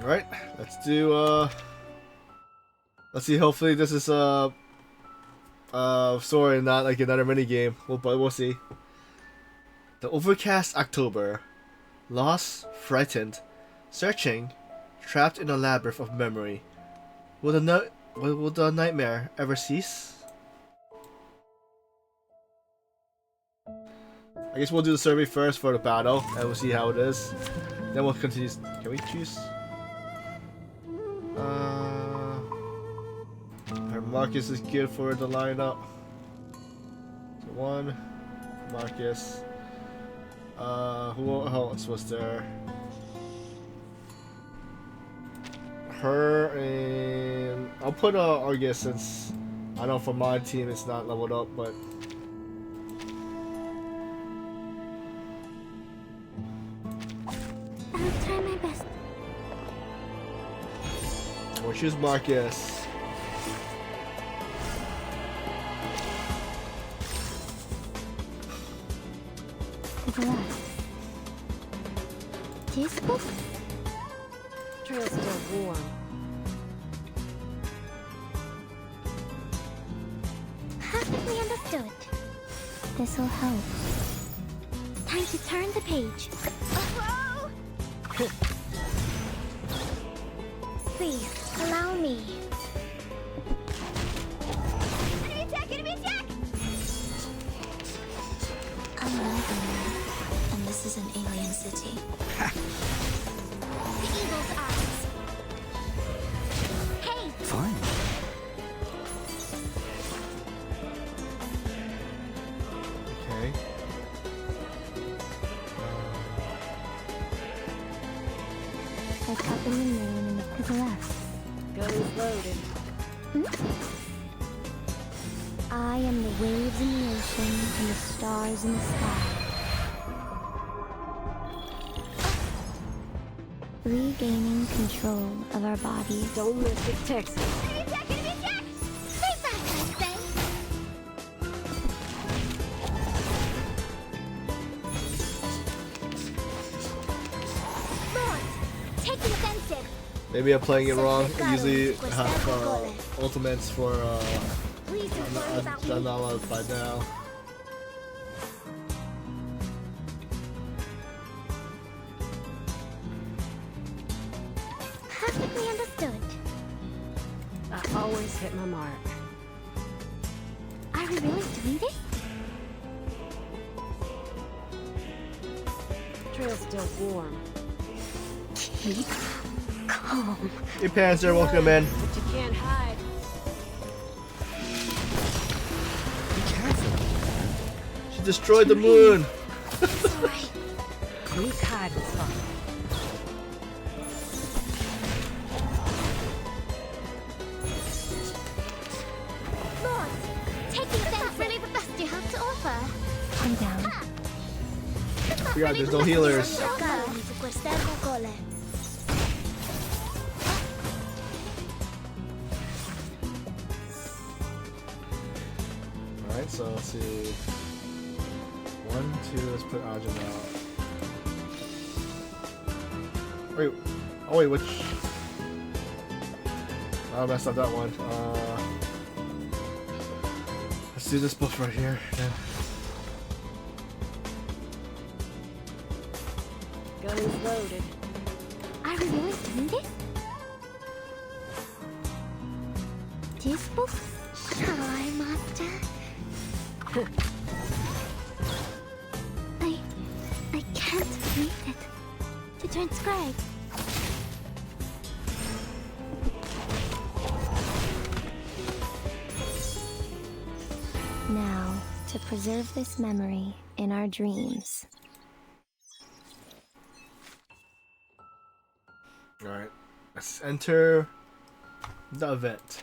Alright, let's do, let's see, hopefully this is, story and not like another mini game. But we'll see. The Overcast October. Lost, frightened, searching, trapped in a labyrinth of memory. Will the nightmare ever cease? I guess we'll do the survey first for the battle, and we'll see how it is. Then we'll continue. Can we choose? Marcus is good for the lineup. So one, Marcus. Who else was there? Her and I'll put Argus since I know for my team it's not leveled up, but I'll try my best. we'll choose Marcus. Teaspoon? Trail's still warm. Perfectly understood. This'll help. Time to turn the page. Oh, please, allow me. Enemy attack! Enemy attack! I'm an alien, and this is an alien city. The eagle's eyes. Hey! Fine. Okay. Like up in the moon and the picturesque. Gun's loaded. I am the waves in the ocean and the stars in the sky. Regaining control of our bodies. Don't miss it, Texas. Enemy attack! Enemy attack! Stay back, I say! Lord, take the offensive. Maybe I'm playing it wrong. I usually have ultimates for Please don't worry about done me. all by now. Perfectly understood. I always hit my mark. Are we really doing this? Trail's still warm. Keep calm. Hey Panzer, welcome in. But you can't hide. Be careful. She destroyed the moon. It's alright. Weak hiding spot. Lord, take the offensive. Is that really the best you have to offer? Calm down. Forgot there's no healers. Alright, so let's see. 1, 2, let's put Ajin out. Wait, oh wait, which? I messed up that one. Let's do this buff right here. Yeah. Gun's loaded. Are we really doing this? Teaspoon? Shall I, Master? I can't believe it. To transcribe. Now, to preserve this memory in our dreams. Alright, let's enter the event.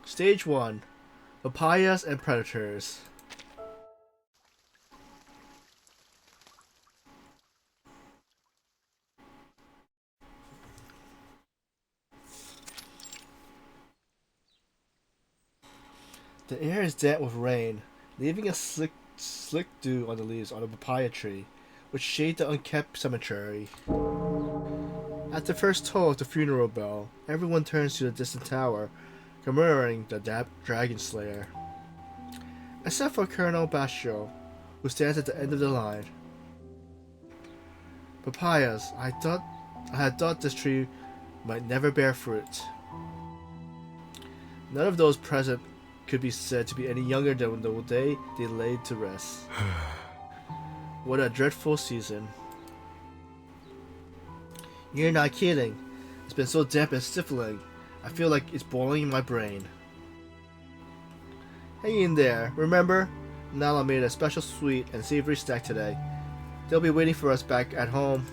Stage 1. Papayas and Predators. The air is damp with rain, leaving a slick dew on the leaves on a papaya tree, which shade the unkept cemetery. At the first toll of the funeral bell, everyone turns to the distant tower, commemorating the Dragon Slayer. Except for Colonel Bastio, who stands at the end of the line. Papayas, I had thought this tree might never bear fruit. None of those present could be said to be any younger than the day they laid to rest. What a dreadful season. You're not kidding. It's been so damp and stifling. I feel like it's boiling in my brain. Hang in there. Remember? Nala made a special sweet and savory snack today. They'll be waiting for us back at home.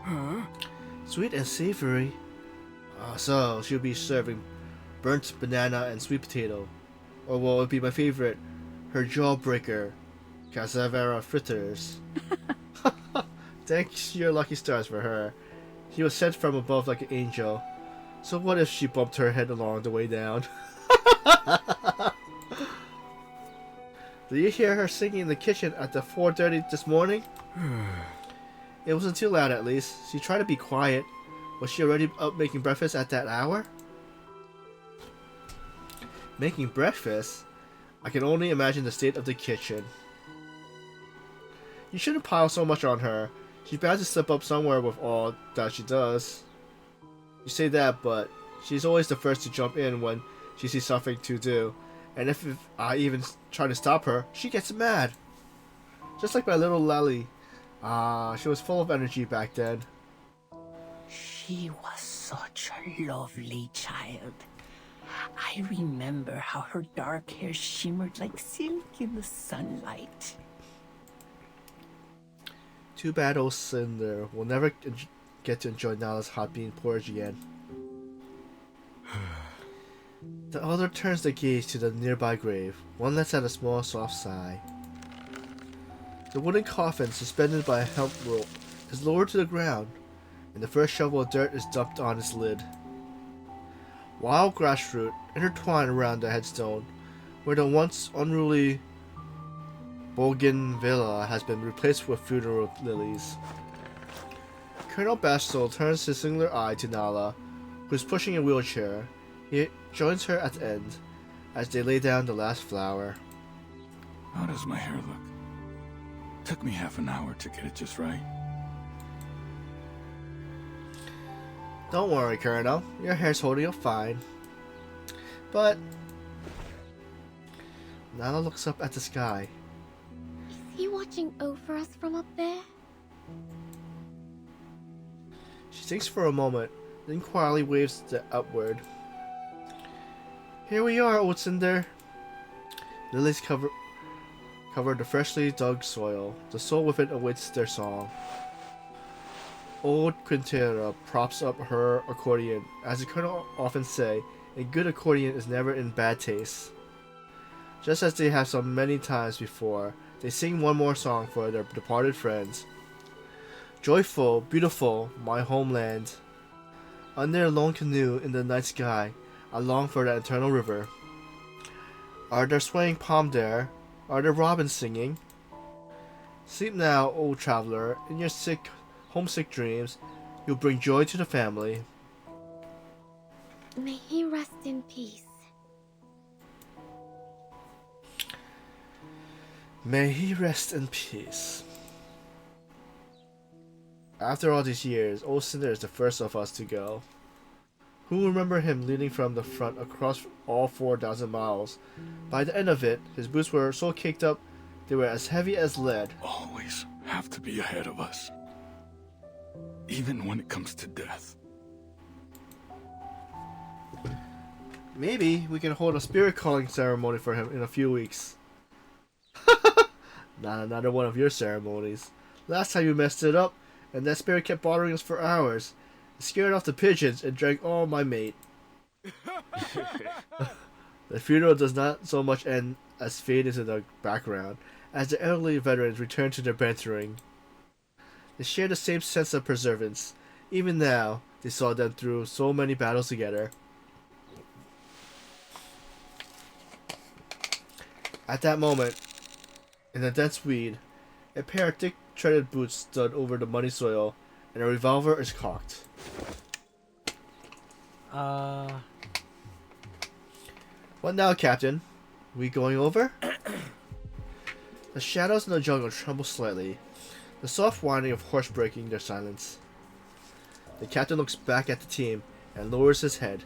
Huh? Sweet and savory? So she'll be serving burnt banana and sweet potato. Or what would be my favorite, her jawbreaker, cassavera fritters. Thanks your lucky stars for her. She was sent from above like an angel. So what if she bumped her head along the way down? Did you hear her singing in the kitchen at the 4:30 this morning? It wasn't too loud at least. She tried to be quiet. Was she already up making breakfast at that hour? Making breakfast? I can only imagine the state of the kitchen. You shouldn't pile so much on her. She's bound to slip up somewhere with all that she does. You say that, but she's always the first to jump in when she sees something to do. And if I even try to stop her, she gets mad. Just like my little Lally. She was full of energy back then. She was such a lovely child. I remember how her dark hair shimmered like silk in the sunlight. Too bad old Cinder will never get to enjoy Nala's hot bean porridge again. The other turns their gaze to the nearby grave. One lets out a small, soft sigh. The wooden coffin, suspended by a hemp rope, is lowered to the ground, and the first shovel of dirt is dumped on its lid. Wild grass root intertwined around the headstone, where the once unruly bougainvillea has been replaced with funeral lilies. Colonel Bastel turns his singular eye to Nala, who is pushing a wheelchair. He joins her at the end, as they lay down the last flower. How does my hair look? Took me half an hour to get it just right. Don't worry, Colonel. Your hair's holding up fine. But Nala looks up at the sky. Is he watching over us from up there? She thinks for a moment, then quietly waves upward. Here we are, old Cinder. Lilies cover the freshly dug soil. The soul within awaits their song. Old Quintera props up her accordion. As the Colonel often say, a good accordion is never in bad taste. Just as they have so many times before, they sing one more song for their departed friends. Joyful, beautiful, my homeland. Under a lone canoe in the night sky, I long for that eternal river. Are there swaying palm there? Are there robins singing? Sleep now, old traveler. In your homesick dreams, you'll bring joy to the family. May he rest in peace. May he rest in peace. After all these years, old Cinder is the first of us to go. Who will remember him leading from the front across all 4,000 miles? By the end of it, his boots were so caked up they were as heavy as lead. Always have to be ahead of us. Even when it comes to death. Maybe we can hold a spirit calling ceremony for him in a few weeks. Not another one of your ceremonies. Last time you messed it up, and that spirit kept bothering us for hours. It scared off the pigeons and drank all my mate. The funeral does not so much end as fade into the background, as the elderly veterans return to their bantering. They share the same sense of perseverance. Even now, they saw them through so many battles together. At that moment, in the dense weed, a pair of thick treaded boots stood over the muddy soil and a revolver is cocked. What now, Captain? We going over? The shadows in the jungle tremble slightly, the soft whining of horse breaking their silence. The captain looks back at the team and lowers his head.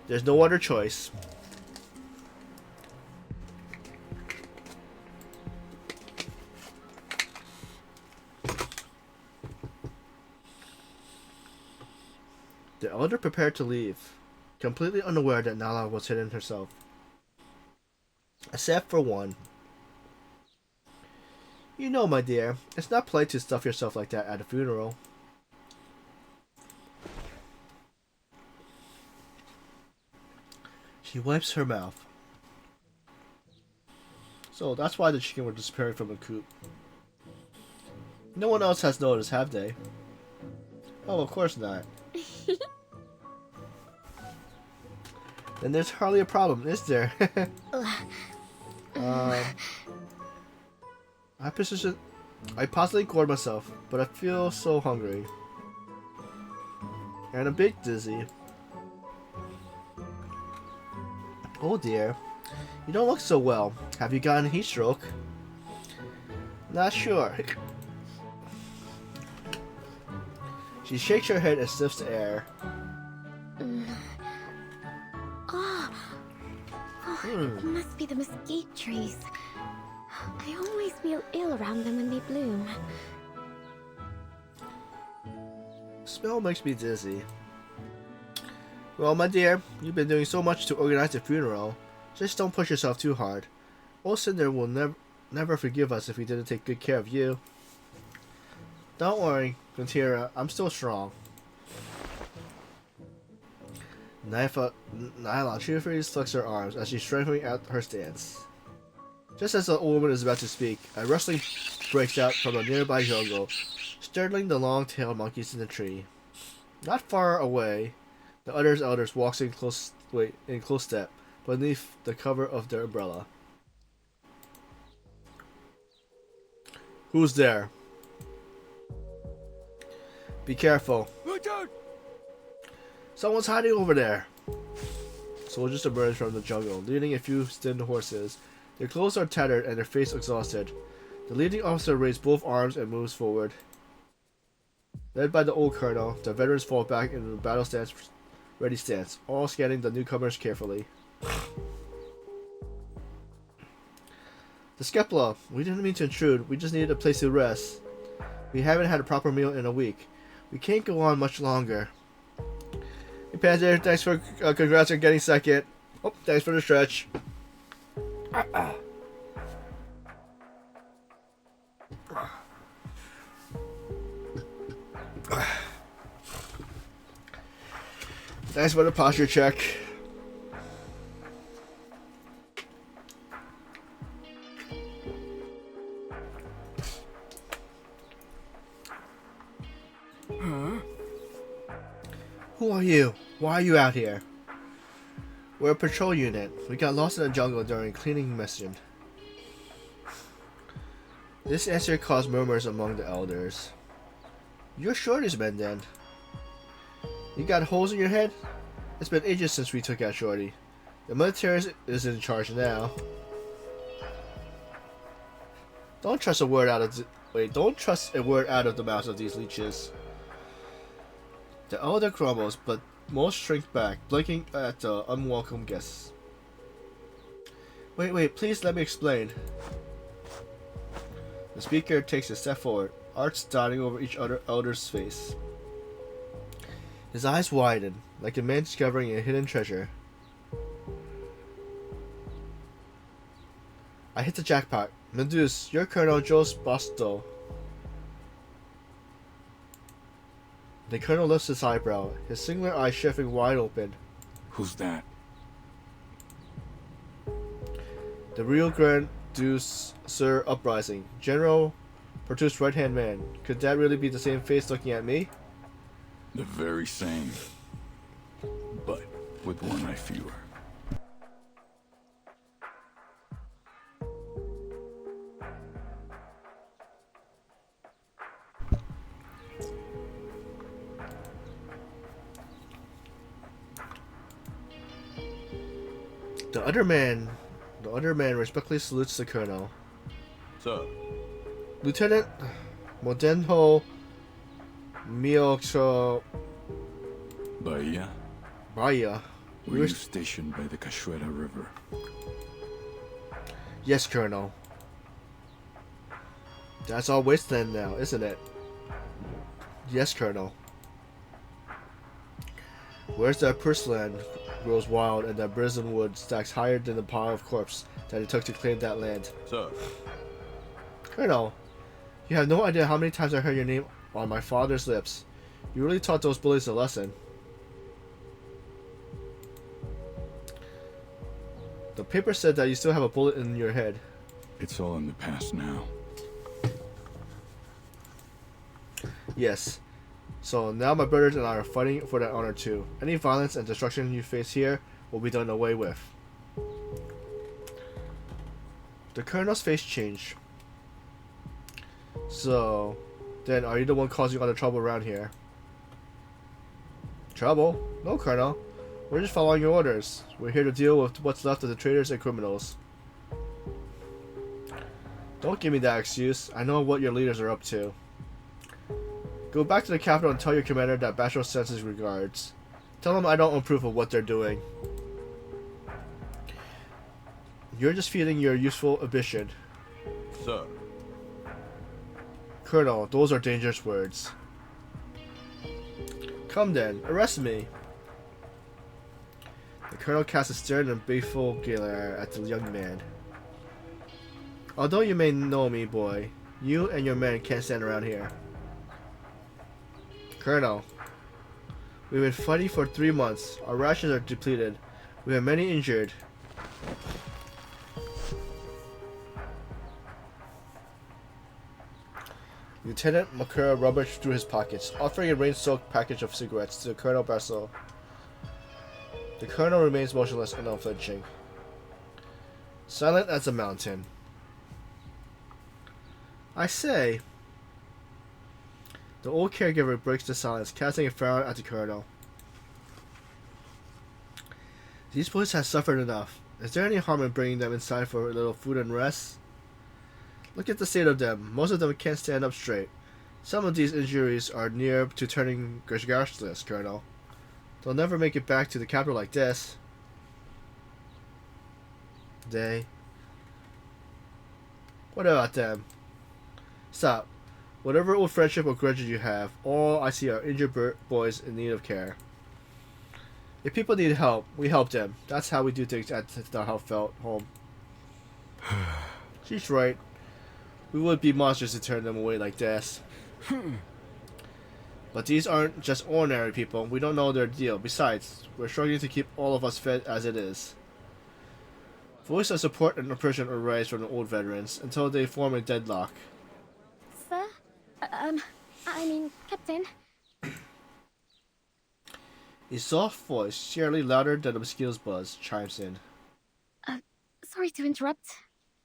There's no other choice. The elder prepared to leave, completely unaware that Nala was hidden herself. Except for one. You know, my dear, it's not polite to stuff yourself like that at a funeral. She wipes her mouth. So that's why the chicken were disappearing from the coop. No one else has noticed, have they? Oh, of course not. Then there's hardly a problem, is there? I possibly gored myself, but I feel so hungry. And a bit dizzy. Oh dear. You don't look so well. Have you gotten a heat stroke? Not sure. She shakes her head and sniffs the air. It must be the mesquite trees. I always feel ill around them when they bloom. Smell makes me dizzy. Well, my dear, you've been doing so much to organize the funeral. Just don't push yourself too hard. Old Cinder will never forgive us if we didn't take good care of you. Don't worry, Quintira, I'm still strong. Nyla cheerfully flexes her arms as she's strengthening out her stance. Just as the old woman is about to speak, a rustling breaks out from a nearby jungle, startling the long-tailed monkeys in the tree. Not far away, the other elders walks in close step beneath the cover of their umbrella. Who's there? Be careful. Look out! Someone's hiding over there. Soldiers emerge from the jungle, leading a few thin horses. Their clothes are tattered and their faces exhausted. The leading officer raises both arms and moves forward. Led by the old colonel, the veterans fall back into the battle stance, ready stance, all scanning the newcomers carefully. The Skepla, we didn't mean to intrude, we just needed a place to rest. We haven't had a proper meal in a week. We can't go on much longer. Hey Panzer, thanks for congrats on getting second. Oh, thanks for the stretch. Thanks for the posture check. Who are you? Why are you out here? We're a patrol unit. We got lost in the jungle during a cleaning mission. This answer caused murmurs among the elders. You're Shorty's men then. You got holes in your head? It's been ages since we took out Shorty. The military is in charge now. Don't trust a word out of the mouths of these leeches. The elder grumbles, but most shrink back, blinking at the unwelcome guests. Wait, please let me explain. The speaker takes a step forward, arts dotting over each other elder's face. His eyes widen, like a man discovering a hidden treasure. I hit the jackpot. Meduse, you're Colonel Jos Basto. The colonel lifts his eyebrow, his singular eyes shifting wide open. Who's that? The real Grand Deuce Sir Uprising. General Pertus's right-hand man. Could that really be the same face looking at me? The very same. But with one eye fewer. The other man respectfully salutes the colonel. Sir. Lieutenant Modenho Miocho Bahia. Bahia. Were you stationed by the Cachoeira River? Yes, Colonel. That's all wasteland now, isn't it? Yes, Colonel. Where's that Persland grows wild and that Brisbane wood stacks higher than the pile of corpse that it took to claim that land? Sir. Colonel, you have no idea how many times I heard your name on my father's lips. You really taught those bullies a lesson. The paper said that you still have a bullet in your head. It's all in the past now. Yes. So now my brothers and I are fighting for that honor too. Any violence and destruction you face here will be done away with. The colonel's face changed. So, then are you the one causing all the trouble around here? Trouble? No, Colonel. We're just following your orders. We're here to deal with what's left of the traitors and criminals. Don't give me that excuse. I know what your leaders are up to. Go back to the capital and tell your commander that Bashir sends his regards. Tell him I don't approve of what they're doing. You're just feeding your useful ambition. Sir. Colonel, those are dangerous words. Come then, arrest me. The colonel casts a stern and baleful glare at the young man. Although you may know me, boy, you and your men can't stand around here. Colonel, we've been fighting for 3 months. Our rations are depleted. We have many injured. Lieutenant Makura rummaged through his pockets, offering a rain-soaked package of cigarettes to Colonel Basso. The colonel remains motionless and unflinching, silent as a mountain. I say. The old caregiver breaks the silence, casting a frown at the colonel. These boys have suffered enough. Is there any harm in bringing them inside for a little food and rest? Look at the state of them. Most of them can't stand up straight. Some of these injuries are near to turning regardless, Colonel. They'll never make it back to the capital like this. They... What about them? Stop. Whatever old friendship or grudges you have, all I see are injured boys in need of care. If people need help, we help them. That's how we do things at the Heartfelt home. She's right. We would be monsters to turn them away like this. But these aren't just ordinary people. We don't know their deal. Besides, we're struggling to keep all of us fed as it is. Voice of support and oppression arise from the old veterans until they form a deadlock. Sir? I mean, Captain. A soft voice, surely louder than the mosquito's buzz, chimes in. Sorry to interrupt,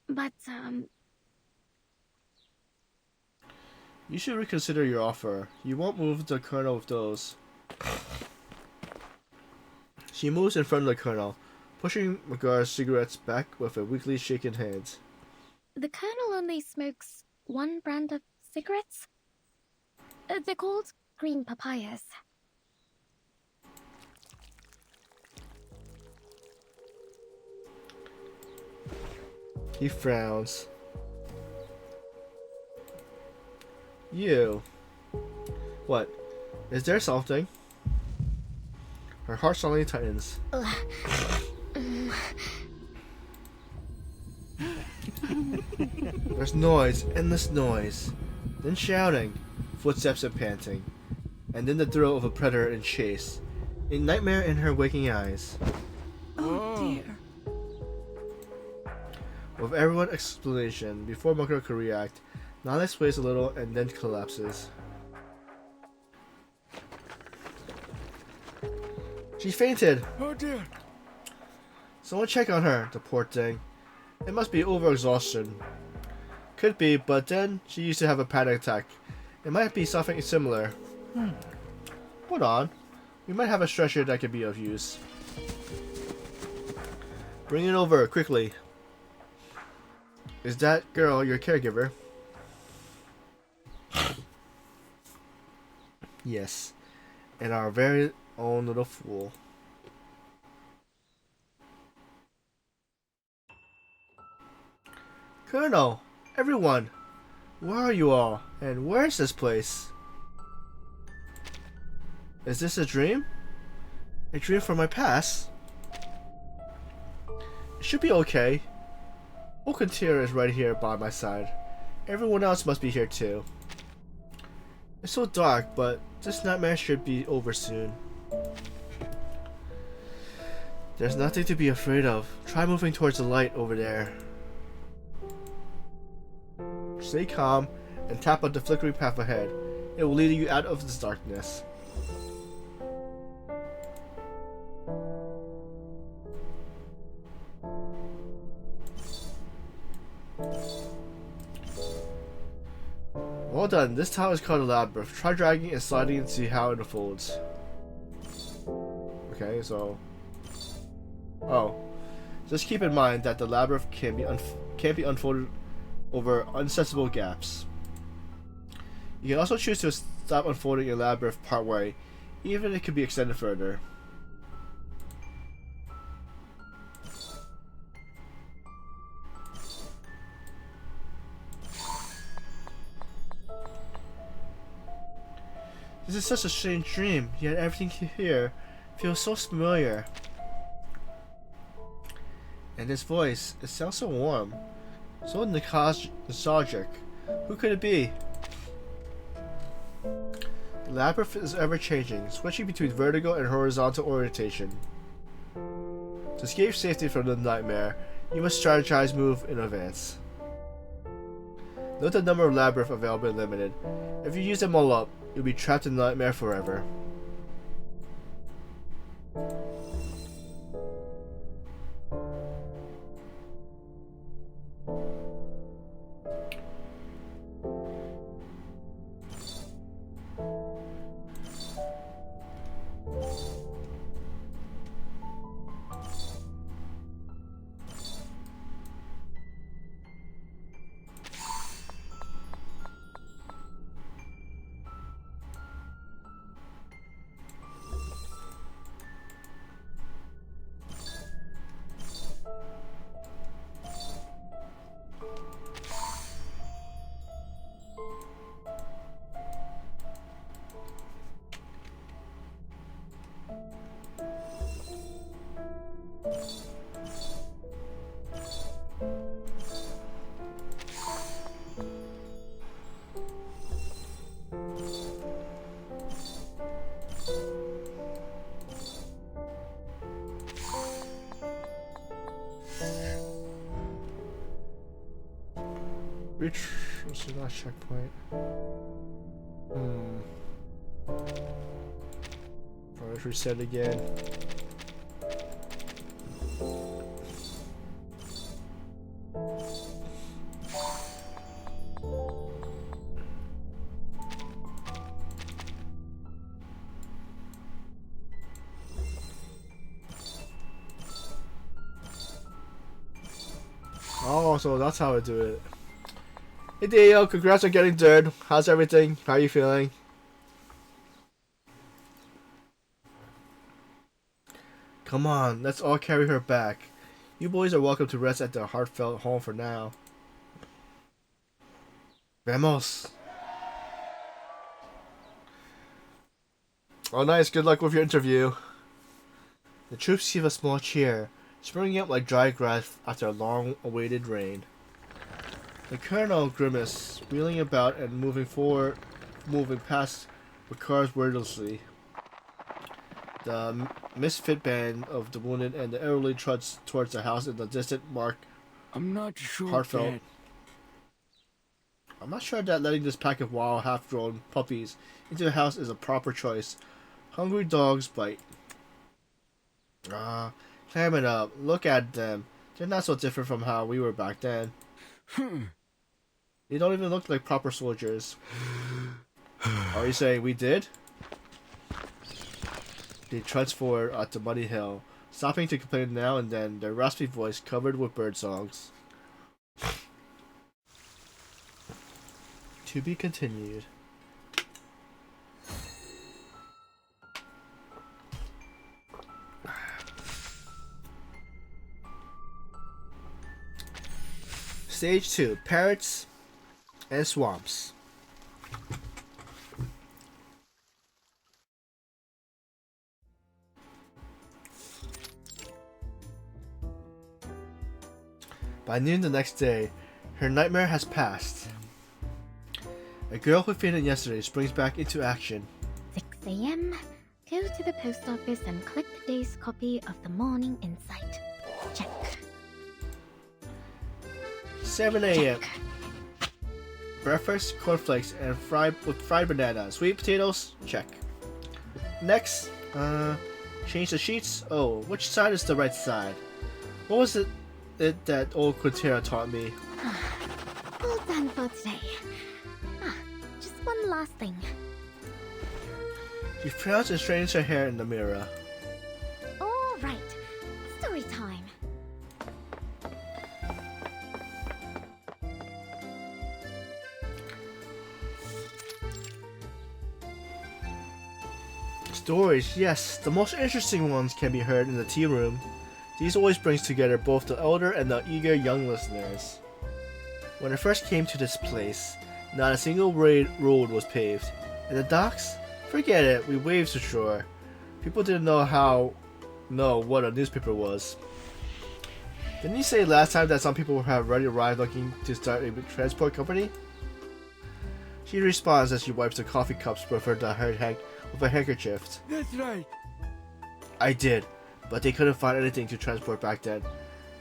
but, You should reconsider your offer. You won't move the colonel with those. She moves in front of the colonel, pushing Magar's cigarettes back with a weakly shaken hand. the colonel only smokes one brand of cigarettes? They're called green papayas. He frowns. You. What? Is there something? Her heart suddenly tightens. There's noise, endless noise. Then shouting, footsteps and panting. And then the thrill of a predator in chase. A nightmare in her waking eyes. Oh dear. With everyone's explanation, before Makura could react, Nale sways a little and then collapses. She fainted! Oh dear. Someone check on her, the poor thing. It must be overexhaustion. Could be, but then she used to have a panic attack. It might be something similar. Hold on. We might have a stretcher that could be of use. Bring it over, quickly. Is that girl your caregiver? Yes. And our very own little fool. Colonel! Everyone! Where are you all? And where is this place? Is this a dream? A dream from my past? It should be okay. Okantir is right here by my side. Everyone else must be here too. It's so dark, but this nightmare should be over soon. There's nothing to be afraid of. Try moving towards the light over there. Stay calm and tap on the flickering path ahead. It will lead you out of this darkness. Well done. This tower is called a labyrinth. Try dragging and sliding and see how it unfolds. Okay, so... Oh. Just keep in mind that the labyrinth can't be unfolded over unsensible gaps. You can also choose to stop unfolding a labyrinth partway, even if it could be extended further. This is such a strange dream, yet everything here feels so familiar. And his voice, it sounds so warm, so nostalgic. Who could it be? The labyrinth is ever changing, switching between vertical and horizontal orientation. To escape safety from the nightmare, you must strategize, move in advance. Note the number of labyrinths available is limited. If you use them all up, you'll be trapped in the nightmare forever. Reach. This is not a checkpoint. Let's reset again. Oh, so that's how I do it. Hey Dio, congrats on getting third. How's everything? How are you feeling? Come on, let's all carry her back. You boys are welcome to rest at the heartfelt home for now. Vamos. Oh nice, good luck with your interview. The troops give a small cheer, springing up like dry grass after a long-awaited rain. The colonel grimaced, wheeling about and moving past the cars wordlessly. The misfit band of the wounded and the elderly trudged towards the house in the distant mark. I'm not sure. Heartfelt. Dad. I'm not sure that letting this pack of wild, half-grown puppies into the house is a proper choice. Hungry dogs bite. Climbing up. Look at them. They're not so different from how we were back then. They don't even look like proper soldiers. Are you saying we did? They trudged forward at the muddy hill, stopping to complain now and then, their raspy voice covered with bird songs. To be continued. Stage 2, Parrots and Swamps. By noon the next day, her nightmare has passed. A girl who fainted yesterday springs back into action. 6 a.m. Go to the post office and collect the day's copy of the Morning Insight. Check. 7 a.m. Check. Breakfast, cornflakes, and fried banana. Sweet potatoes? Check. Next, change the sheets? Oh, which side is the right side? What was it that old Quintera taught me? All done for today. Just one last thing. She frowns and straightens her hair in the mirror. All right. Story time. Stories, yes, the most interesting ones can be heard in the tea room. These always brings together both the elder and the eager young listeners. When I first came to this place, not a single road was paved. And the docks? Forget it, we waved to shore. People didn't know what a newspaper was. Didn't you say last time that some people have already arrived looking to start a transport company? She responds as she wipes the coffee cups with with a handkerchief. That's right. I did, but they couldn't find anything to transport back then.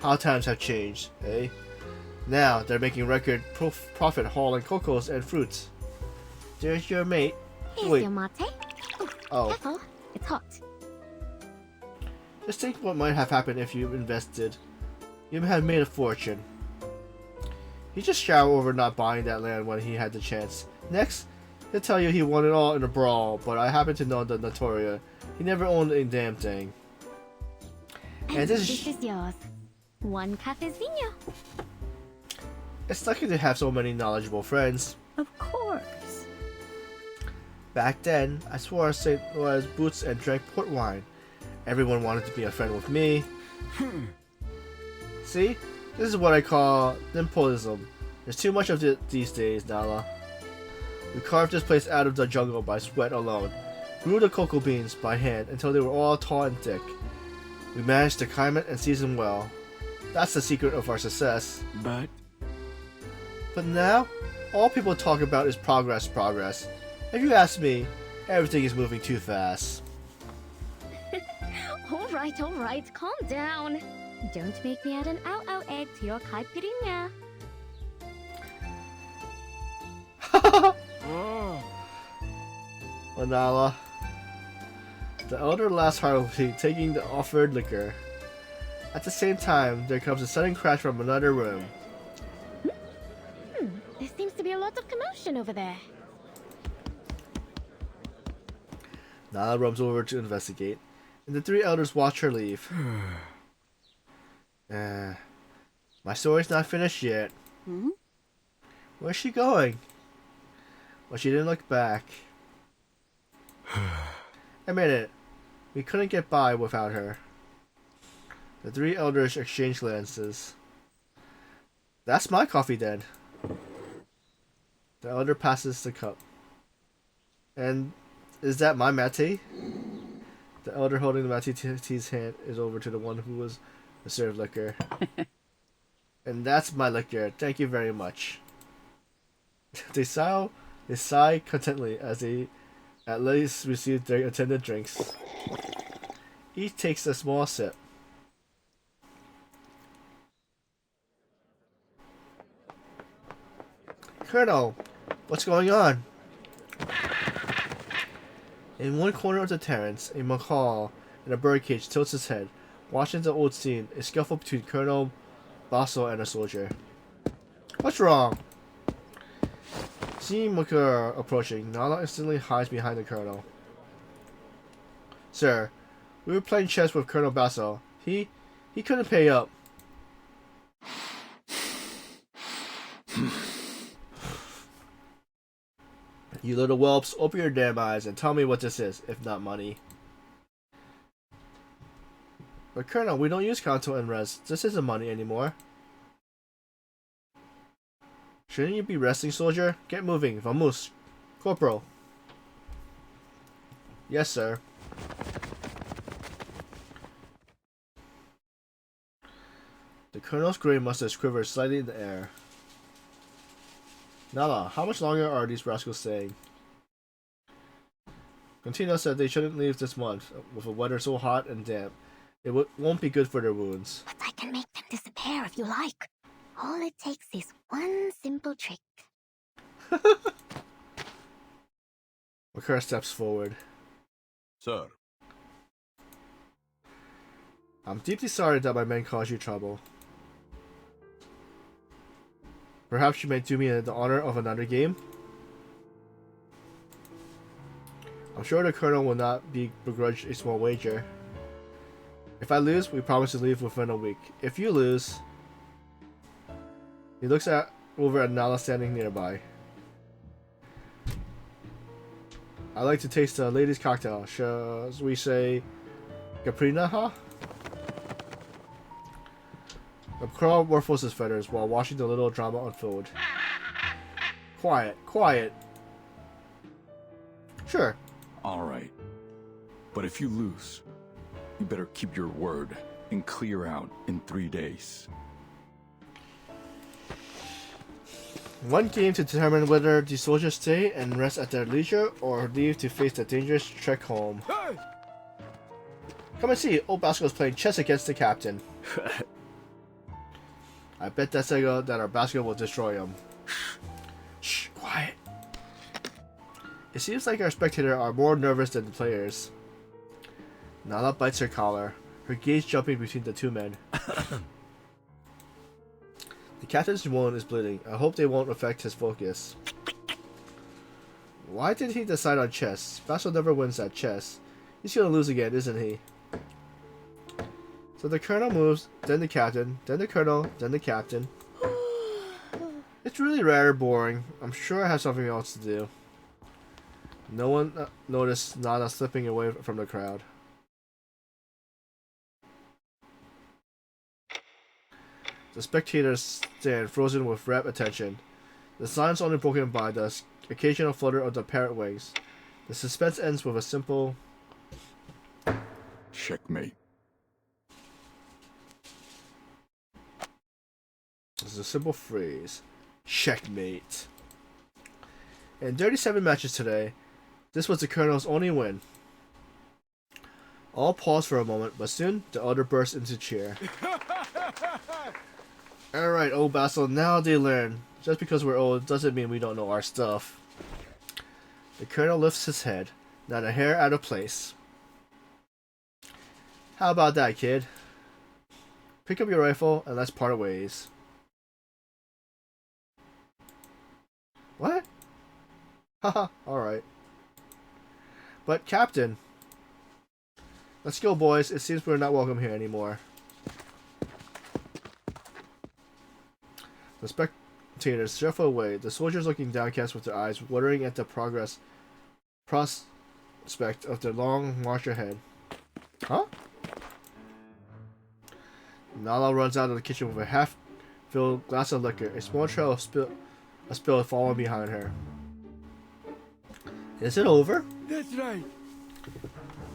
How times have changed, eh? Now they're making record profit hauling cocos and fruits. There's your mate. Here's Wait. your mate. Oh, Careful, it's hot. just think what might have happened if you invested. You have made a fortune. He just shouted over not buying that land when he had the chance. Next, he'll tell you he won it all in a brawl, but I happen to know the Notoria. He never owned a damn thing. And this is yours. One cafezinho. It's lucky to have so many knowledgeable friends. Of course. Back then, I swore I St. Louis boots and drank port wine. Everyone wanted to be a friend with me. See? This is what I call nimpolism. There's too much of it these days, Nala. We carved this place out of the jungle by sweat alone. Grew the cocoa beans by hand until they were all tall and thick. We managed to climate and season well. That's the secret of our success. But now, all people talk about is progress. If you ask me, everything is moving too fast. All right, calm down. Don't make me add an ow egg to your caipirinha. Manala. The elder laughs heartily, taking the offered liquor. At the same time, there comes a sudden crash from another room. There seems to be a lot of commotion over there. Nala roams over to investigate, and the three elders watch her leave. My story's not finished yet. Where's she going? Well, she didn't look back. Admit it, we couldn't get by without her. The three elders exchange glances. That's my coffee then. The elder passes the cup. And is that my mate? The elder holding the mate's hand is over to the one who was served liquor. And that's my liquor. Thank you very much. They sigh contentedly as they at least receive their attendant drinks. Each takes a small sip. Colonel, what's going on? In one corner of the terrace, a macaw in a birdcage tilts his head, watching the old scene, a scuffle between Colonel Basso and a soldier. What's wrong? Seeing Macaw approaching, Nala instantly hides behind the colonel. Sir, we were playing chess with Colonel Basso. He couldn't pay up. You little whelps, open your damn eyes and tell me what this is, if not money. But Colonel, we don't use Kanto and res. This isn't money anymore. Shouldn't you be resting, soldier? Get moving, vamos. Corporal. Yes, sir. The Colonel's gray mustache quivered slightly in the air. Nala, how much longer are these rascals staying? Contino said they shouldn't leave this month. With the weather so hot and damp, it won't be good for their wounds. But I can make them disappear if you like. All it takes is one simple trick. Makura steps forward. Sir. I'm deeply sorry that my men caused you trouble. Perhaps you may do me the honor of another game? I'm sure the Colonel will not begrudge a small wager. If I lose, we promise to leave within a week. If you lose... He looks over at Nala standing nearby. I like to taste the ladies' cocktail. Shall we say... Caprina, huh? The crow ruffles his feathers while watching the little drama unfold. Quiet, quiet. Sure. Alright. But if you lose, you better keep your word and clear out in 3 days. One game to determine whether the soldiers stay and rest at their leisure or leave to face the dangerous trek home. Come and see, old Basco is playing chess against the captain. I bet that Sega that our basket will destroy him. Shh, quiet. It seems like our spectators are more nervous than the players. Nala bites her collar, her gaze jumping between the two men. The captain's wound is bleeding. I hope they won't affect his focus. Why did he decide on chess? Basco never wins at chess. He's gonna lose again, isn't he? So the colonel moves, then the captain, then the colonel, then the captain. It's really rather boring. I'm sure I have something else to do. No one noticed Nana slipping away from the crowd. The spectators stand frozen with rapt attention. The silence only broken by the occasional flutter of the parrot wings. The suspense ends with a simple... Checkmate. This is a simple phrase. Checkmate. In 37 matches today, this was the Colonel's only win. All paused for a moment, but soon the other burst into cheer. Alright, old Basil, now they learn. Just because we're old doesn't mean we don't know our stuff. The Colonel lifts his head, not a hair out of place. How about that, kid? Pick up your rifle and let's part ways. What? Haha, alright. But, Captain. Let's go, boys. It seems we're not welcome here anymore. The spectators shuffle away, the soldiers looking downcast with their eyes, wondering at the prospect of the long march ahead. Huh? Nala runs out of the kitchen with a half-filled glass of liquor, a small trail of spill following behind her. Is it over? That's right.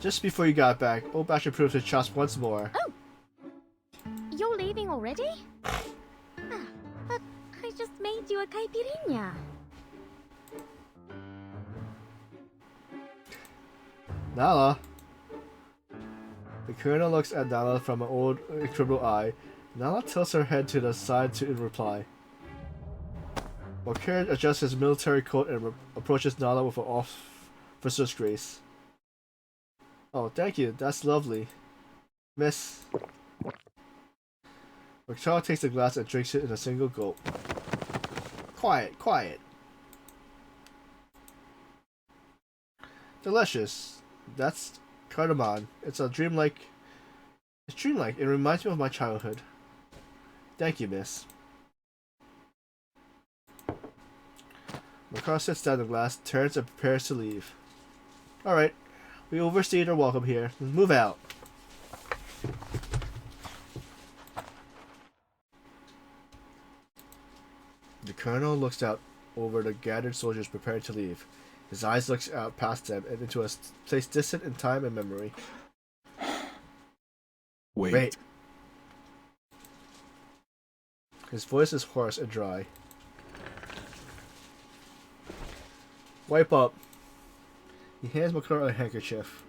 Just before you got back, old Bash improved his chops once more. Oh! You're leaving already? But I just made you a caipirinha. Nala. The Colonel looks at Nala from an old critical eye. Nala tilts her head to the side in reply. While Karen adjusts his military coat and approaches Nala with an officer's grace. Oh, thank you. That's lovely. Miss. Victoria takes the glass and drinks it in a single gulp. Quiet, quiet. Delicious. That's cardamom. It's a dreamlike It's dreamlike. It reminds me of my childhood. Thank you, miss. Makar sits down the glass, turns, and prepares to leave. Alright, we overstayed our welcome here. Let's move out. The colonel looks out over the gathered soldiers preparing to leave. His eyes looks out past them and into a place distant in time and memory. Wait. His voice is hoarse and dry. Wipe up. He hands Makar a handkerchief.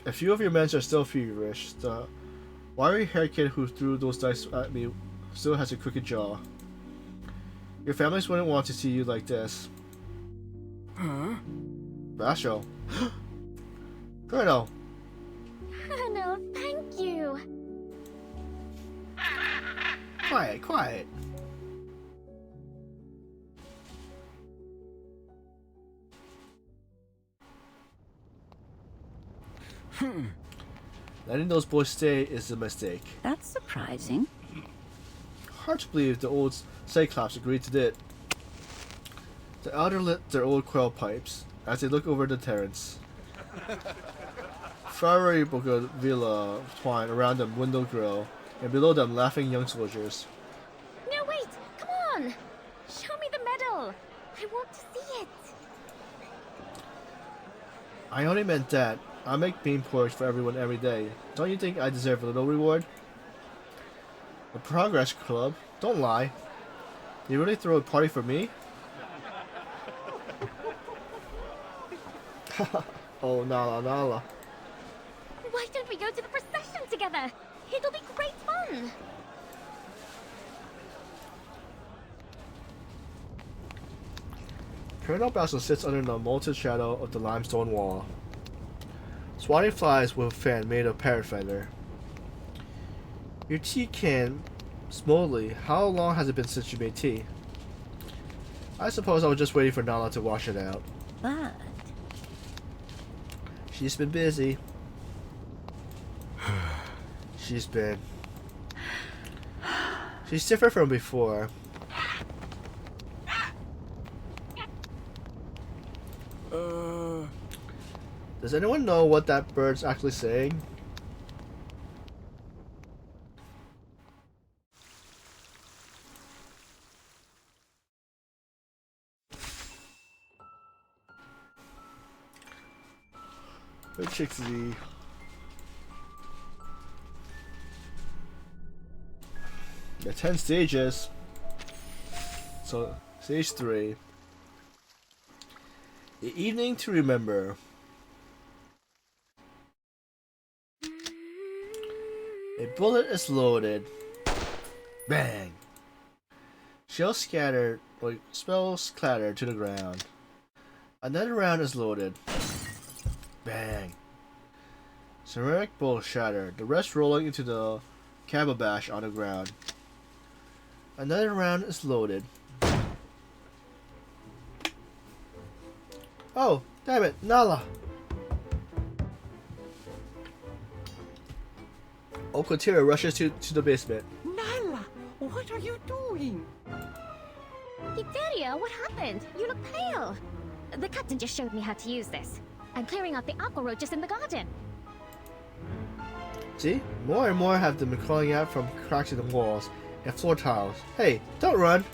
A few of your men are still feverish. The wiry-haired kid who threw those dice at me still has a crooked jaw. Your families wouldn't want to see you like this. Huh? Basho. Colonel. Colonel, thank you. Quiet, quiet. Letting those boys stay is a mistake. That's surprising. Hard to believe the old Cyclops agreed to it. The elder lit their old quail pipes as they look over the terrace. Flowery bougainvillea twine around the window grill, and below them laughing young soldiers. No, wait! Come on! Show me the medal! I want to see it! I only meant that. I make bean porridge for everyone every day. Don't you think I deserve a little reward? The Progress Club? Don't lie. You really throw a party for me? Oh, Nala, Nala. Why don't we go to the procession together? It'll be great fun! Colonel Basil sits under the molten shadow of the limestone wall. Swatting flies with a fan made of parrot feather. Your tea can smoothly. How long has it been since you made tea? I suppose I was just waiting for Nala to wash it out. But She's been busy. She's different from before. Does anyone know what that bird's actually saying? The Chicksy. There are 10 stages. So, stage 3. The evening to remember. A bullet is loaded. Bang! Shells scattered, like spells clatter to the ground. Another round is loaded. Bang! Ceramic bowl shattered, the rest rolling into the calabash on the ground. Another round is loaded. Oh, damn it, Nala! Okotira rushes to the basement. Nala, what are you doing? Iteria, what happened? You look pale. The captain just showed me how to use this. I'm clearing out the aqua roaches in the garden. See? More and more have been crawling out from cracks in the walls and floor tiles. Hey, don't run!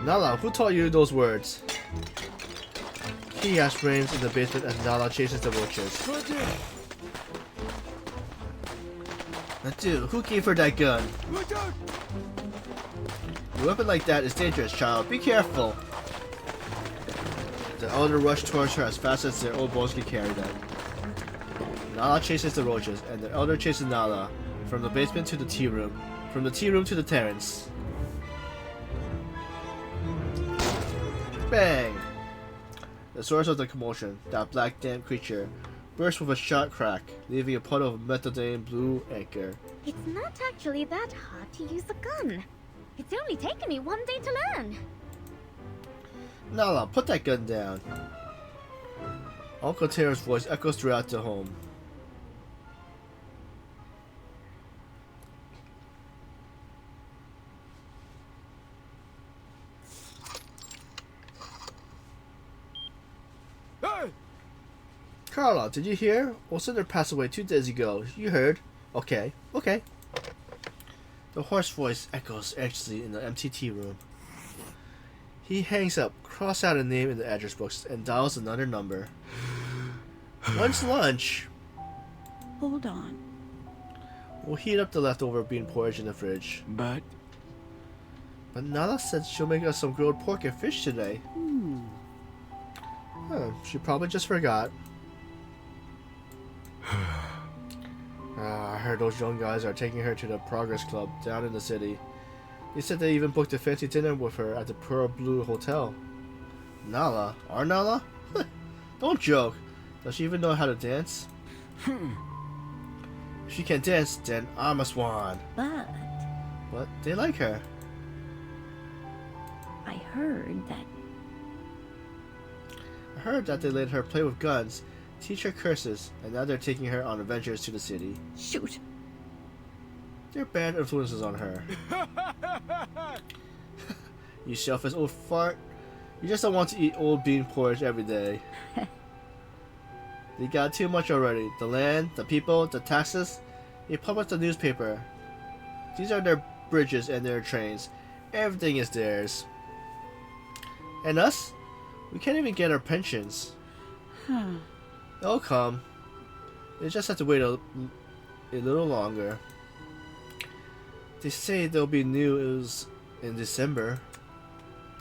Nala, who taught you those words? Kiash reigns in the basement as Nala chases the roaches. Natu, who gave her that gun? A weapon like that is dangerous, child. Be careful! The elder rush towards her as fast as their old bones can carry them. Nala chases the roaches, and the elder chases Nala from the basement to the tea room, from the tea room to the terrace. Bang! The source of the commotion, that black damp creature, burst with a sharp crack, leaving a puddle of methadone blue anchor. It's not actually that hard to use a gun. It's only taken me 1 day to learn. Nala, put that gun down. Uncle Taylor's voice echoes throughout the home. Hey! Carla, did you hear? Cinder passed away 2 days ago. You heard? Okay, okay. The hoarse voice echoes anxiously in the empty tea room. He hangs up, crosses out a name in the address books, and dials another number. When's lunch? Hold on. We'll heat up the leftover bean porridge in the fridge. But But Nala said she'll make us some grilled pork and fish today. She probably just forgot. I heard those young guys are taking her to the Progress Club down in the city. They said they even booked a fancy dinner with her at the Pearl Blue Hotel. Nala? Our Nala? Don't joke. Does she even know how to dance? If she can't dance, then I'm a swan. But they like her. I heard that they let her play with guns, teach her curses, and now they're taking her on adventures to the city. Shoot. They're bad influences on her. You selfish old fart. You just don't want to eat old bean porridge every day. They got too much already. The land, the people, the taxes. They publish the newspaper. These are their bridges and their trains. Everything is theirs. And us? We can't even get our pensions. They'll come. They just have to wait a little longer. They say there'll be news in December.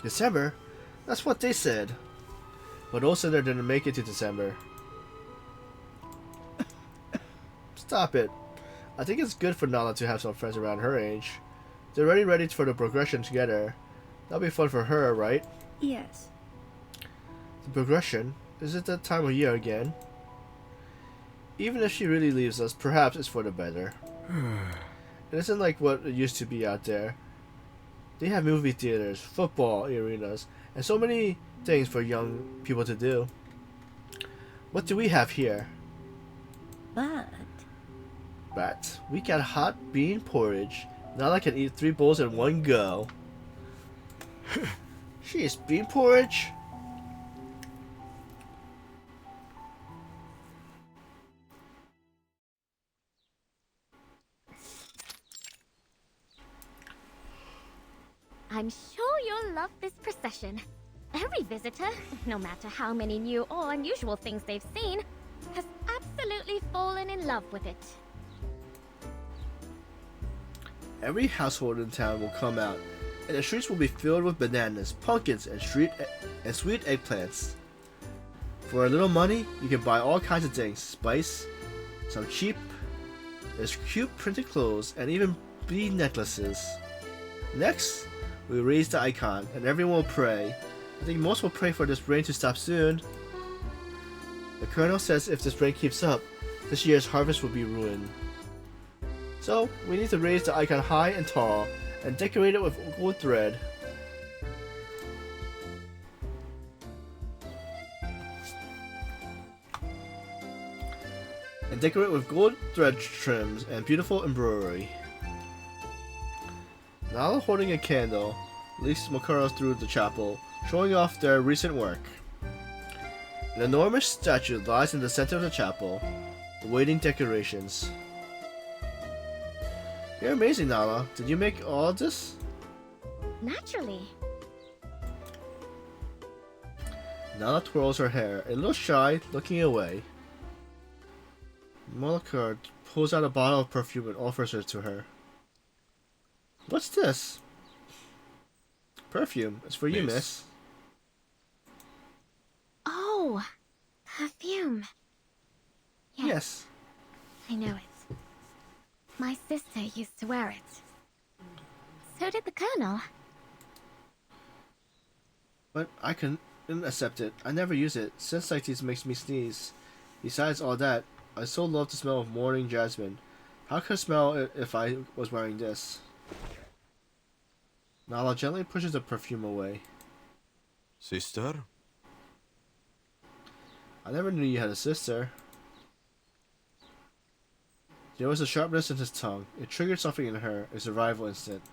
December? That's what they said. But also they didn't make it to December. Stop it. I think it's good for Nala to have some friends around her age. They're already ready for the progression together. That'll be fun for her, right? Yes. The progression? Is it that time of year again? Even if she really leaves us, perhaps it's for the better. It isn't like what it used to be out there. They have movie theaters, football arenas, and so many things for young people to do. What do we have here? But we got hot bean porridge. Now I can eat 3 bowls in one go. Jeez, bean porridge? I'm sure you'll love this procession. Every visitor, no matter how many new or unusual things they've seen, has absolutely fallen in love with it. Every household in town will come out, and the streets will be filled with bananas, pumpkins, and sweet eggplants. For a little money, you can buy all kinds of things. Spice, there's cute printed clothes, and even bead necklaces. Next, we raise the icon, and everyone will pray. I think most will pray for this rain to stop soon. The Colonel says if this rain keeps up, this year's harvest will be ruined. So, we need to raise the icon high and tall, and decorate it with gold thread. Trims and beautiful embroidery. Nala holding a candle leads Macaros through the chapel, showing off their recent work. An enormous statue lies in the center of the chapel, awaiting decorations. You're amazing, Nala. Did you make all of this? Naturally. Nala twirls her hair, a little shy, looking away. Malakar pulls out a bottle of perfume and offers it to her. What's this? Perfume. It's for you, miss. Oh, perfume. Yes. I know it. My sister used to wear it. So did the Colonel. But I couldn't accept it. I never use it. Scents like these makes me sneeze. Besides all that, I so love the smell of morning jasmine. How could I smell it if I was wearing this? Nala gently pushes the perfume away. Sister? I never knew you had a sister. There was a sharpness in his tongue. It triggered something in her, a survival instinct.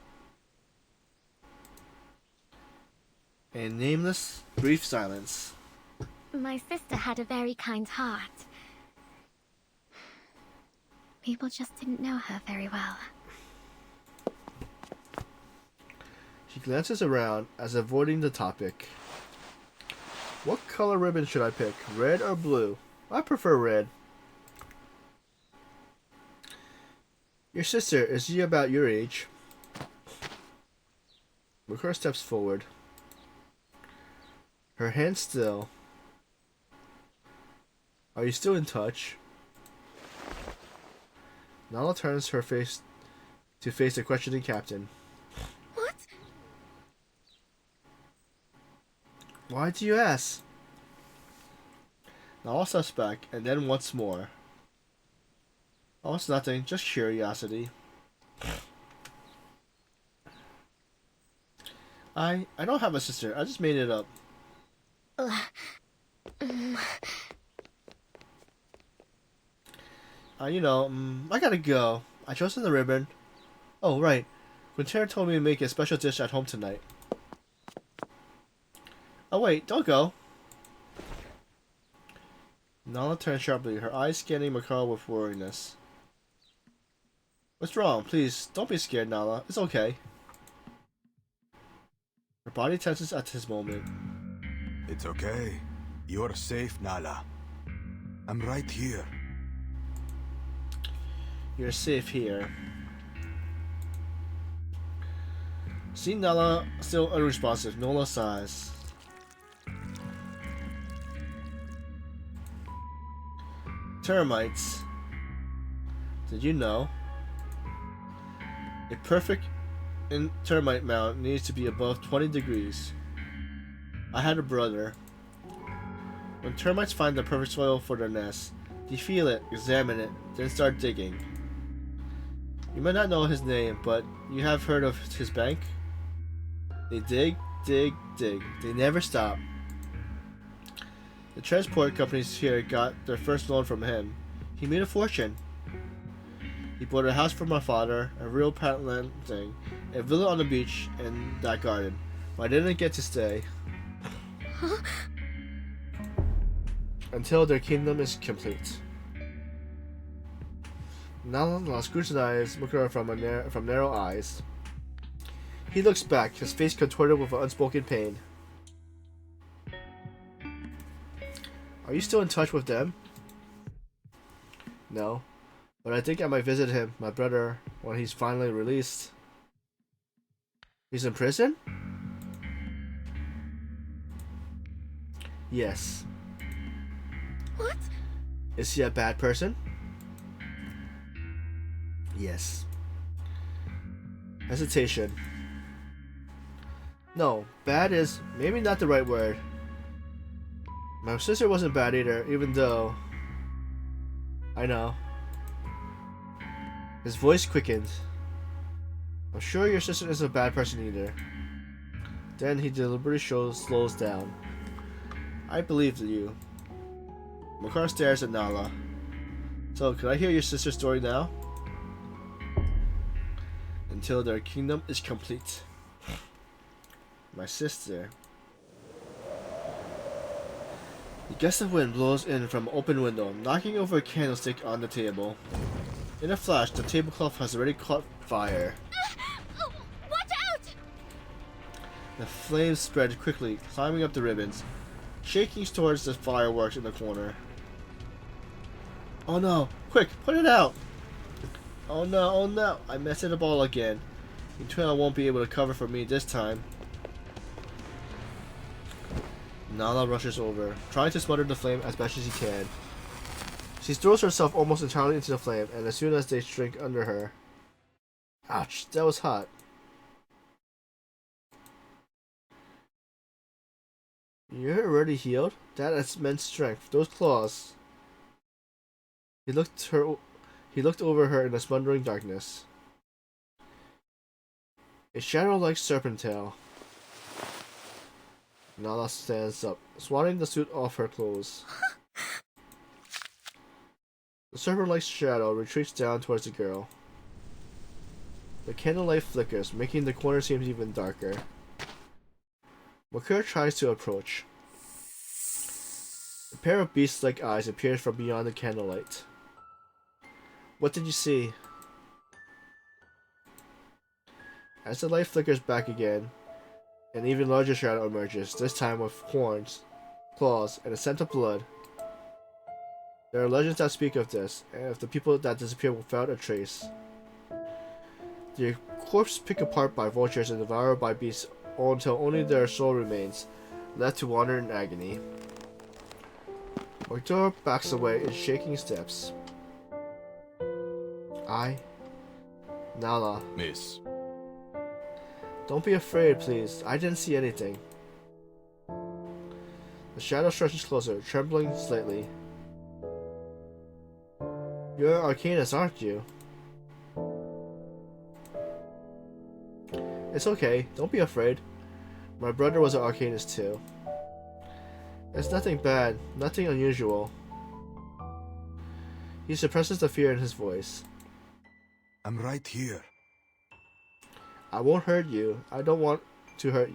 A nameless, brief silence. My sister had a very kind heart. People just didn't know her very well. She glances around as avoiding the topic. What color ribbon should I pick? Red or blue? I prefer red. Your sister, is she about your age? Makura steps forward. Her hand still. Are you still in touch? Nala turns her face to face the questioning captain. What? Why do you ask? Nala steps back, and then once more. Oh, it's nothing, just curiosity. I don't have a sister, I just made it up. I gotta go. I chosen the ribbon. Oh, right. Quintera told me to make a special dish at home tonight. Oh, wait, don't go. Nala turned sharply, her eyes scanning Makara with worriness. What's wrong? Please, don't be scared, Nala. It's okay. Her body tenses at this moment. It's okay. You're safe, Nala. I'm right here. You're safe here. Seeing Nala still unresponsive, Nola sighs. Termites. Did you know? A perfect termite mound needs to be above 20 degrees. I had a brother. When termites find the perfect soil for their nest, they feel it, examine it, then start digging. You might not know his name, but you have heard of his bank? They dig, dig, dig. They never stop. The transport companies here got their first loan from him. He made a fortune. He bought a house for my father, a real patent thing, a villa on the beach, and that garden. But I didn't get to stay. Until their kingdom is complete. Nala scrutinizes Makura from narrow eyes. He looks back, his face contorted with unspoken pain. Are you still in touch with them? No. But I think I might visit him, my brother, when he's finally released. He's in prison? Yes. What? Is he a bad person? Yes. Hesitation. No, bad is maybe not the right word. My sister wasn't bad either, even though... I know. His voice quickened. I'm sure your sister isn't a bad person either. Then he deliberately slows down. I believe you. Makara stares at Nala. So, could I hear your sister's story now? Until their kingdom is complete. My sister. The gust of wind blows in from an open window, knocking over a candlestick on the table. In a flash, the tablecloth has already caught fire. Watch out! The flames spread quickly, climbing up the ribbons, shaking towards the fireworks in the corner. Oh no! Quick, put it out! Oh no, I messed it up all again. Quintera won't be able to cover for me this time. Nala rushes over, trying to smother the flame as best as she can. She throws herself almost entirely into the flame, and as soon as they shrink under her... Ouch, that was hot. You're already healed? That is immense strength. Those claws. He looked over her in the smothering darkness. A shadow like serpent tail. Nala stands up, swatting the suit off her clothes. The serpent-like shadow retreats down towards the girl. The candlelight flickers, making the corner seem even darker. Makura tries to approach. A pair of beast-like eyes appears from beyond the candlelight. What did you see? As the light flickers back again, an even larger shadow emerges, this time with horns, claws, and a scent of blood. There are legends that speak of this, and of the people that disappear without a trace. Their corpses picked apart by vultures and devoured by beasts until only their soul remains, left to wander in agony. Makura backs away in shaking steps. Nala. Miss. Don't be afraid, please. I didn't see anything. The shadow stretches closer, trembling slightly. You're Arcanist, aren't you? It's okay. Don't be afraid. My brother was an Arcanist too. It's nothing bad, nothing unusual. He suppresses the fear in his voice. I'm right here. I won't hurt you. I don't want to hurt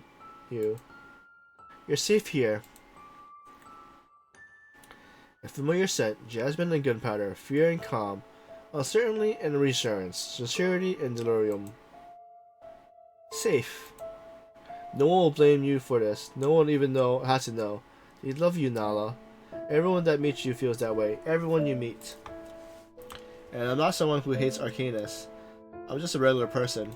you. You're safe here. A familiar scent, jasmine and gunpowder, fear and calm, uncertainty and reassurance, sincerity and delirium. Safe. No one will blame you for this. No one even has to know. They love you, Nala. Everyone that meets you feels that way. Everyone you meet. And I'm not someone who hates Arcanists. I'm just a regular person.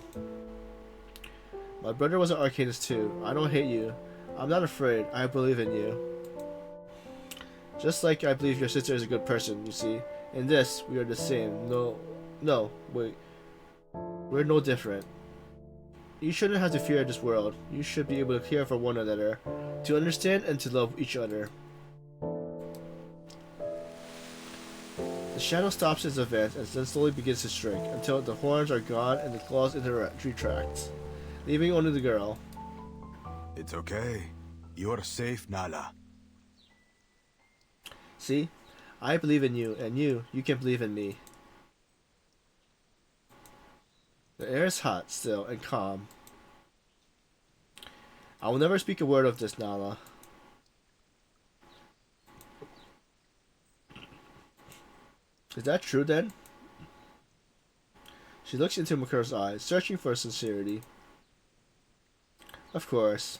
My brother was an Arcanist too. I don't hate you. I'm not afraid. I believe in you. Just like I believe your sister is a good person, you see. In this, we are the same. No, wait. We're no different. You shouldn't have to fear this world. You should be able to care for one another, to understand and to love each other. The shadow stops its advance and then slowly begins to shrink until the horns are gone and the claws retract, leaving only the girl. It's okay. You're safe, Nala. See? I believe in you, and you can believe in me. The air is hot still and calm. I will never speak a word of this, Nala. Is that true then? She looks into Makura's eyes, searching for sincerity. Of course.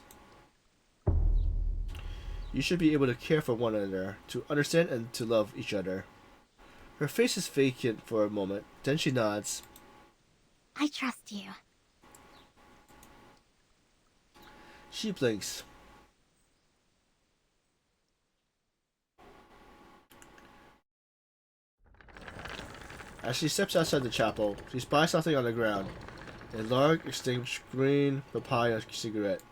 You should be able to care for one another, to understand and to love each other. Her face is vacant for a moment, then she nods. I trust you. She blinks. As she steps outside the chapel, she spies something on the ground. A large, extinguished green papaya cigarette.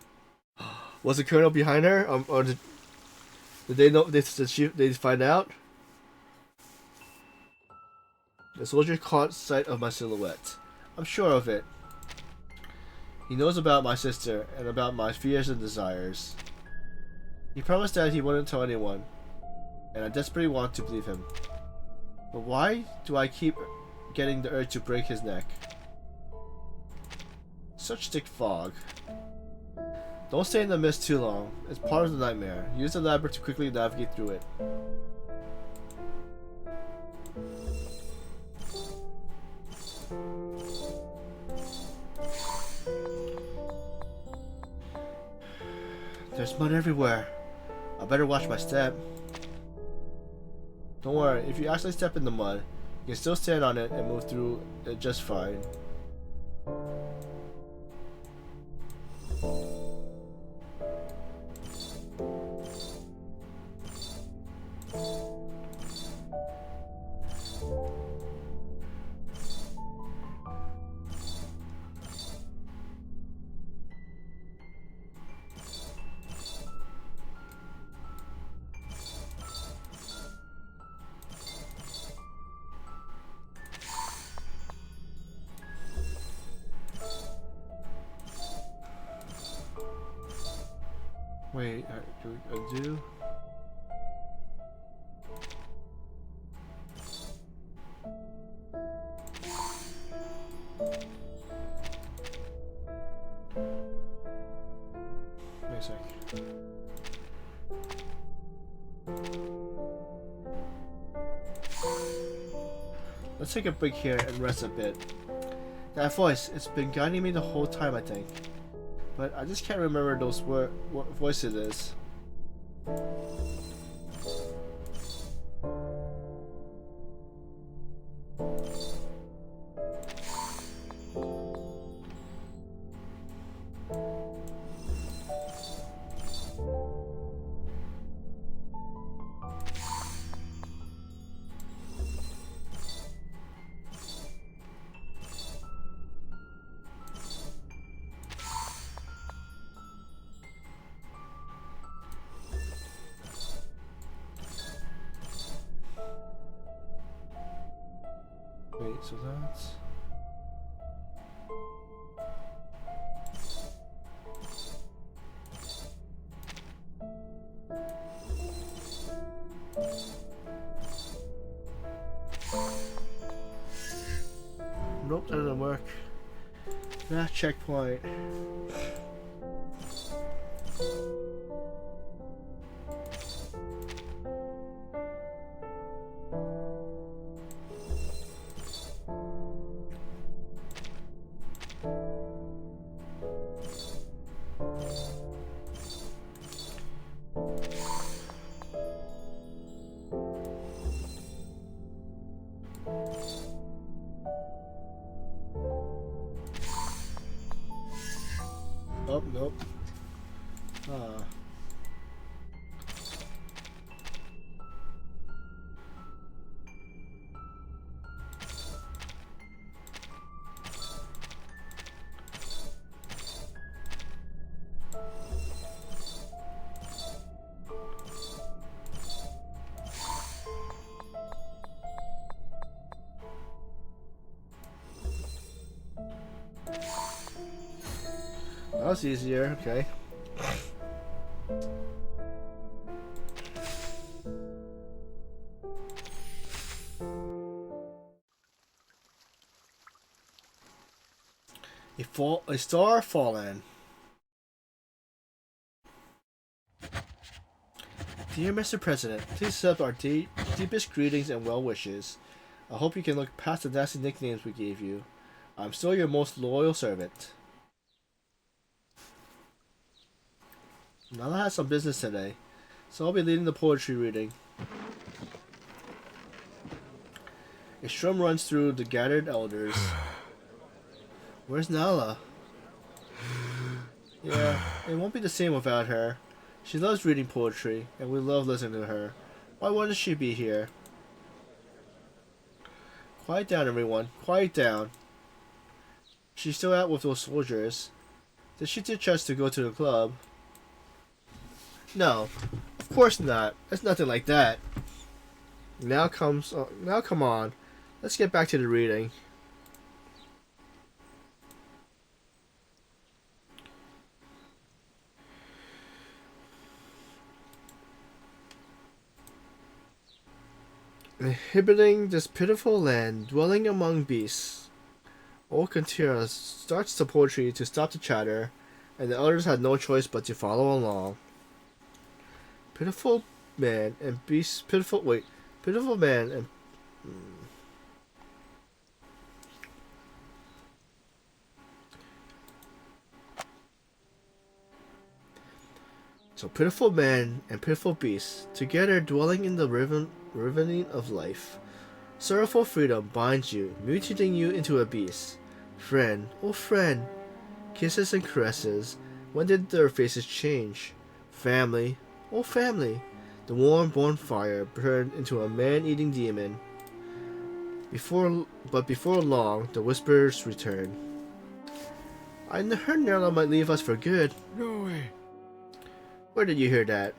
Was the colonel behind her? Or did they know? Did they find out? The soldier caught sight of my silhouette. I'm sure of it. He knows about my sister and about my fears and desires. He promised that he wouldn't tell anyone, and I desperately want to believe him. But why do I keep getting the urge to break his neck? Such thick fog. Don't stay in the mist too long. It's part of the nightmare. Use the ladder to quickly navigate through it. There's mud everywhere. I better watch my step. Don't worry, if you actually step in the mud, you can still stand on it and move through it just fine. Wait, do we undo? Wait a sec. Let's take a break here and rest a bit. That voice, it's been guiding me the whole time, I think. But I just can't remember those what voice it is. Wait, so that's... Nope, that doesn't work. That checkpoint. Oh, nope. That was easier, okay. A star fallen. Dear Mr. President, please accept our deepest greetings and well wishes. I hope you can look past the nasty nicknames we gave you. I'm still your most loyal servant. Nala has some business today, so I'll be leading the poetry reading. A strum runs through the gathered elders. Where's Nala? Yeah, it won't be the same without her. She loves reading poetry, and we love listening to her. Why wouldn't she be here? Quiet down, everyone. Quiet down. She's still out with those soldiers. Did she ditch us to go to the club? No, of course not. It's nothing like that. Now come on. Let's get back to the reading. Inhibiting this pitiful land, dwelling among beasts. Old Kantira starts the poetry to stop the chatter, and the others had no choice but to follow along. Pitiful man and beast. Pitiful man and. So pitiful man and pitiful beast, together dwelling in the ravening of life. Sorrowful freedom binds you, mutating you into a beast. Friend, oh friend, kisses and caresses, when did their faces change? Family, oh family, the warm bonfire burned into a man-eating demon. Before long, the whispers return. I heard Nerla might leave us for good. No way. Where did you hear that?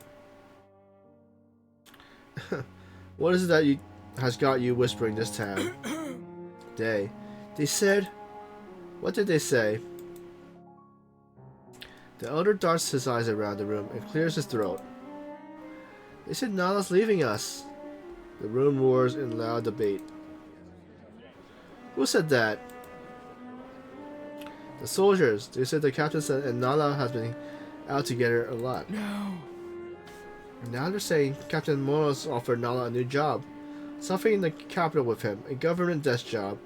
What is it that has got you whispering this time? They said... What did they say? The elder darts his eyes around the room and clears his throat. They said Nala's leaving us. The room roars in loud debate. Who said that? The soldiers. They said the captain said and Nala has been out together a lot. No. Now they're saying Captain Moros offered Nala a new job. Something in the capital with him, a government desk job,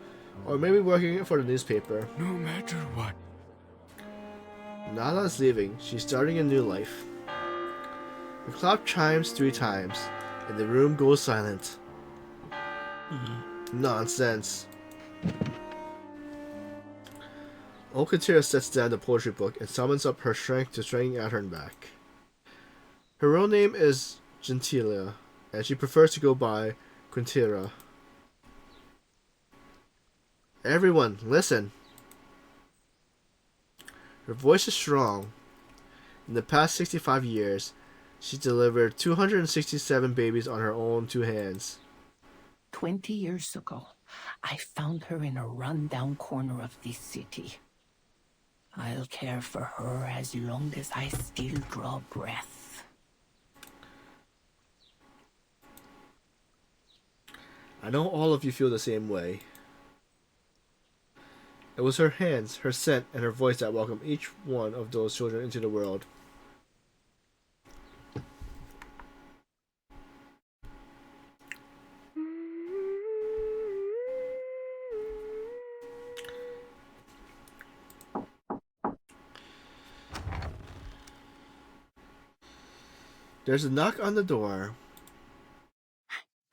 or maybe working for the newspaper. No matter what. Nala is leaving. She's starting a new life. The clock chimes 3 times, and the room goes silent. Nonsense. Okatira sets down the poetry book and summons up her strength to straighten out her back. Her real name is Gentilia, and she prefers to go by Quintira. Everyone, listen. Her voice is strong. In the past 65 years, she delivered 267 babies on her own 2 hands. 20 years ago, I found her in a rundown corner of this city. I'll care for her as long as I still draw breath. I know all of you feel the same way. It was her hands, her scent, and her voice that welcomed each one of those children into the world. There's a knock on the door.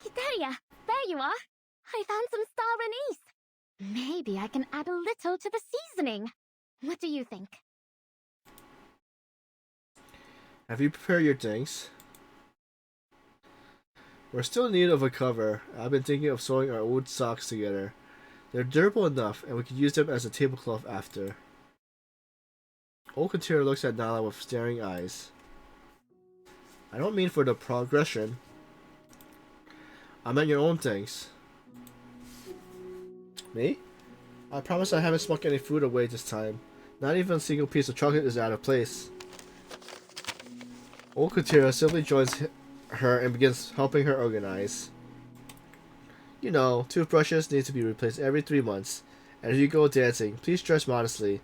Kiteria, there you are. I found some star anise. Maybe I can add a little to the seasoning. What do you think? Have you prepared your drinks? We're still in need of a cover. I've been thinking of sewing our old socks together. They're durable enough, and we could use them as a tablecloth after. Old Katira looks at Nala with staring eyes. I don't mean for the progression. I meant your own things. Me? I promise I haven't smugged any food away this time. Not even a single piece of chocolate is out of place. Old Katira simply joins her and begins helping her organize. You know, toothbrushes need to be replaced every 3 months, and if you go dancing, please dress modestly,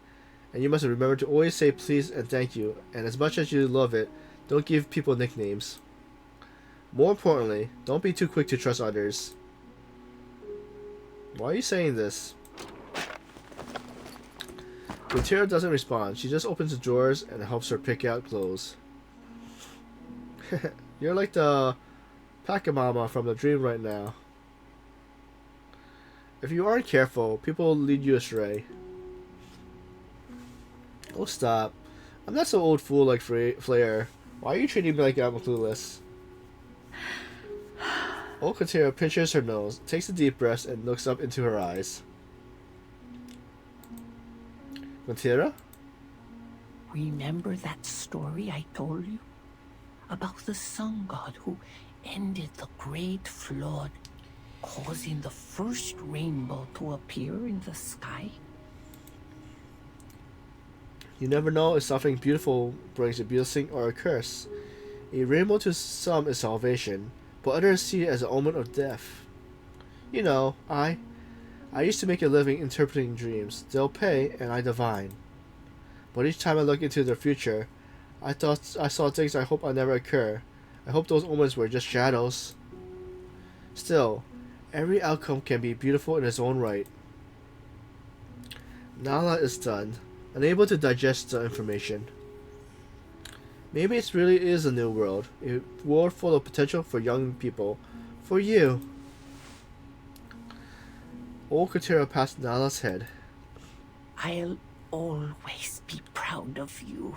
and you must remember to always say please and thank you, and as much as you love it, don't give people nicknames. More importantly, don't be too quick to trust others. Why are you saying this? Quintera doesn't respond. She just opens the drawers and helps her pick out clothes. You're like the Pachamama from the dream right now. If you aren't careful, people will lead you astray. Oh, stop. I'm not so old fool like Flair. Why are you treating me like I'm clueless? Old Katira pinches her nose, takes a deep breath, and looks up into her eyes. Katira? Remember that story I told you? About the sun god who ended the great flood, causing the first rainbow to appear in the sky? You never know if something beautiful brings a blessing or a curse. A rainbow to some is salvation, but others see it as an omen of death. You know, I used to make a living interpreting dreams. They'll pay, and I divine. But each time I look into the future, I thought I saw things I hope will never occur. I hope those omens were just shadows. Still, every outcome can be beautiful in its own right. Nala is stunned, unable to digest the information. Maybe it really is a new world, a world full of potential for young people, for you. Old Katira passed Nala's head. I'll always be proud of you.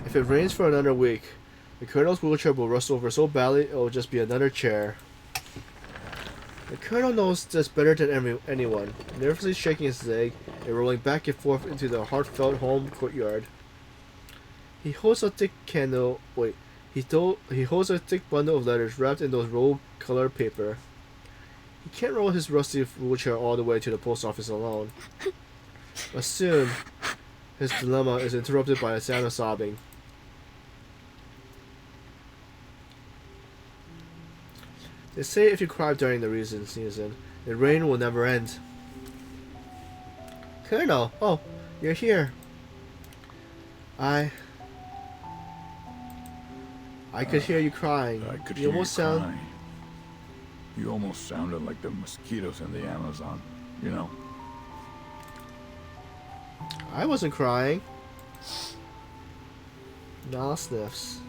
If it rains for another week, the Colonel's wheelchair will rust over so badly it will just be another chair. The Colonel knows this better than anyone, nervously shaking his leg and rolling back and forth into the heartfelt home courtyard. He holds a thick candle. Wait, he holds a thick bundle of letters wrapped in those roll-colored paper. He can't roll his rusty wheelchair all the way to the post office alone. But soon, his dilemma is interrupted by a sound of sobbing. They say if you cry during the rain season, the rain will never end. Colonel, oh, you're here. I could hear you crying. I could You hear you almost sound. crying. You almost sounded like the mosquitoes in the Amazon, you know? I wasn't crying. Nala sniffs.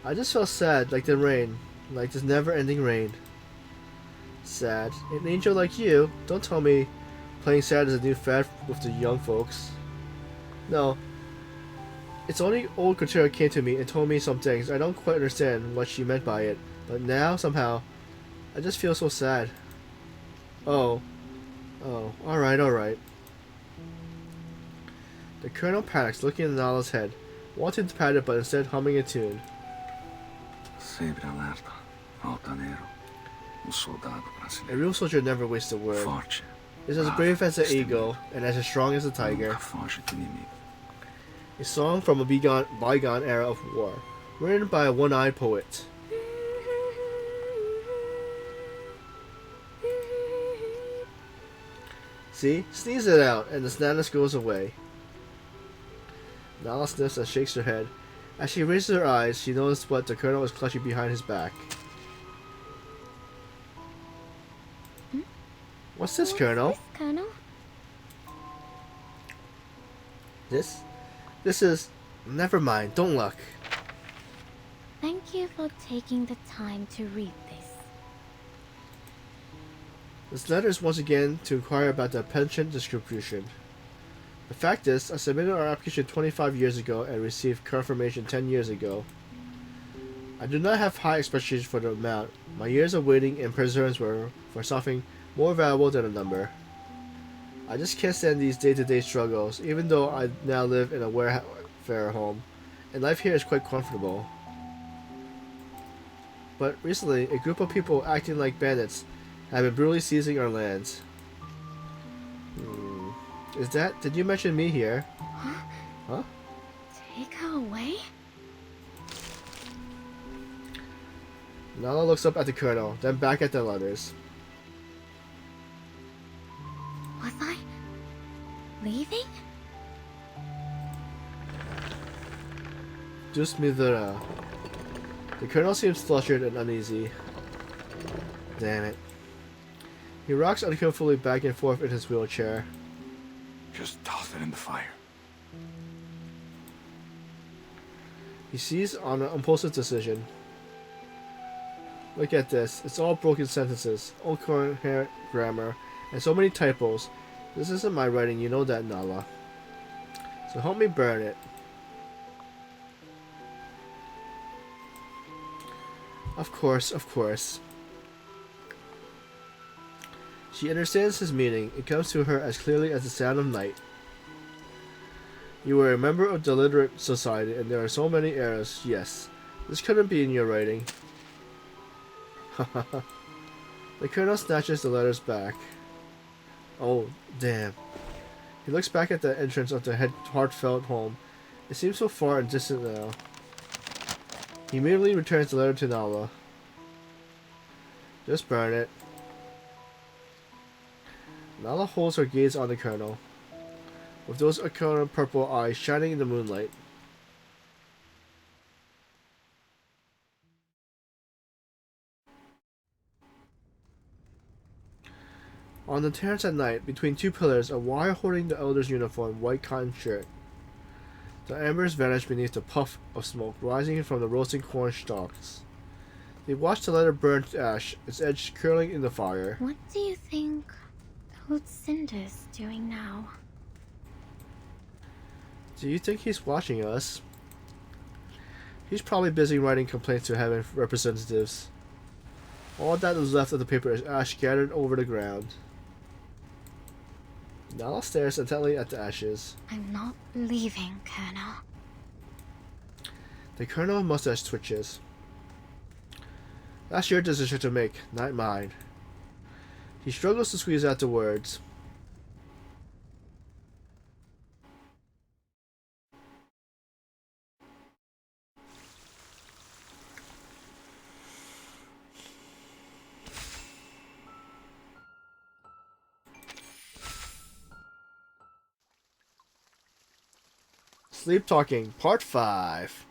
I just felt sad, like the rain, like this never-ending rain. Sad. An angel like you, don't tell me playing sad is a new fad with the young folks. No. It's only old Katura came to me and told me some things. I don't quite understand what she meant by it, but now, somehow, I just feel so sad. Oh. Oh, alright. The colonel panics, looking at Nala's head, wanting to pat it but instead humming a tune. Sempre alerta, altaneiro, soldado A brasileiro. real soldier never wastes a word. Forte. Is as brave as the eagle and as strong as the tiger. Nunca foge do inimigo. A song from a bygone era of war, written by a one-eyed poet. See? Sneeze it out, and the sadness goes away. Nala sniffs and shakes her head. As she raises her eyes, she notices what the colonel is clutching behind his back. What's this, Colonel? This, Colonel? This is... Never mind, don't look. Thank you for taking the time to read this. This letter is once again to inquire about the pension distribution. The fact is, I submitted our application 25 years ago and received confirmation 10 years ago. I do not have high expectations for the amount. My years of waiting and perseverance were for something more valuable than a number. I just can't stand these day-to-day struggles, even though I now live in a welfare home, and life here is quite comfortable. But recently, a group of people acting like bandits have been brutally seizing our lands. Did you mention me here? Huh? Take her away? Nala looks up at the colonel, then back at the letters. Was I leaving? Just Midura. The colonel seems flustered and uneasy. Damn it. He rocks uncomfortably back and forth in his wheelchair. Just toss it in the fire. He seizes on an impulsive decision. Look at this. It's all broken sentences, incoherent grammar, and so many typos. This isn't my writing, you know that, Nala. So help me burn it. Of course. She understands his meaning. It comes to her as clearly as the sound of night. You were a member of the literate society, and there are so many errors. Yes, this couldn't be in your writing. The colonel snatches the letters back. Oh, damn. He looks back at the entrance of the heartfelt home. It seems so far and distant now. He immediately returns the letter to Nala. Just burn it. Nala holds her gaze on the colonel, with those account purple eyes shining in the moonlight. On the terrace at night, between two pillars, a wire holding the elder's uniform, white cotton shirt. The embers vanish beneath the puff of smoke rising from the roasting corn stalks. They watch the letter burn to ash, its edge curling in the fire. What do you think old Cinder's doing now? Do you think he's watching us? He's probably busy writing complaints to heaven representatives. All that is left of the paper is ash scattered over the ground. Nala stares intently at the ashes. I'm not leaving, Colonel. The colonel's mustache twitches. That's your decision to make, not mine. He struggles to squeeze out the words. Sleep Talking, Part 5.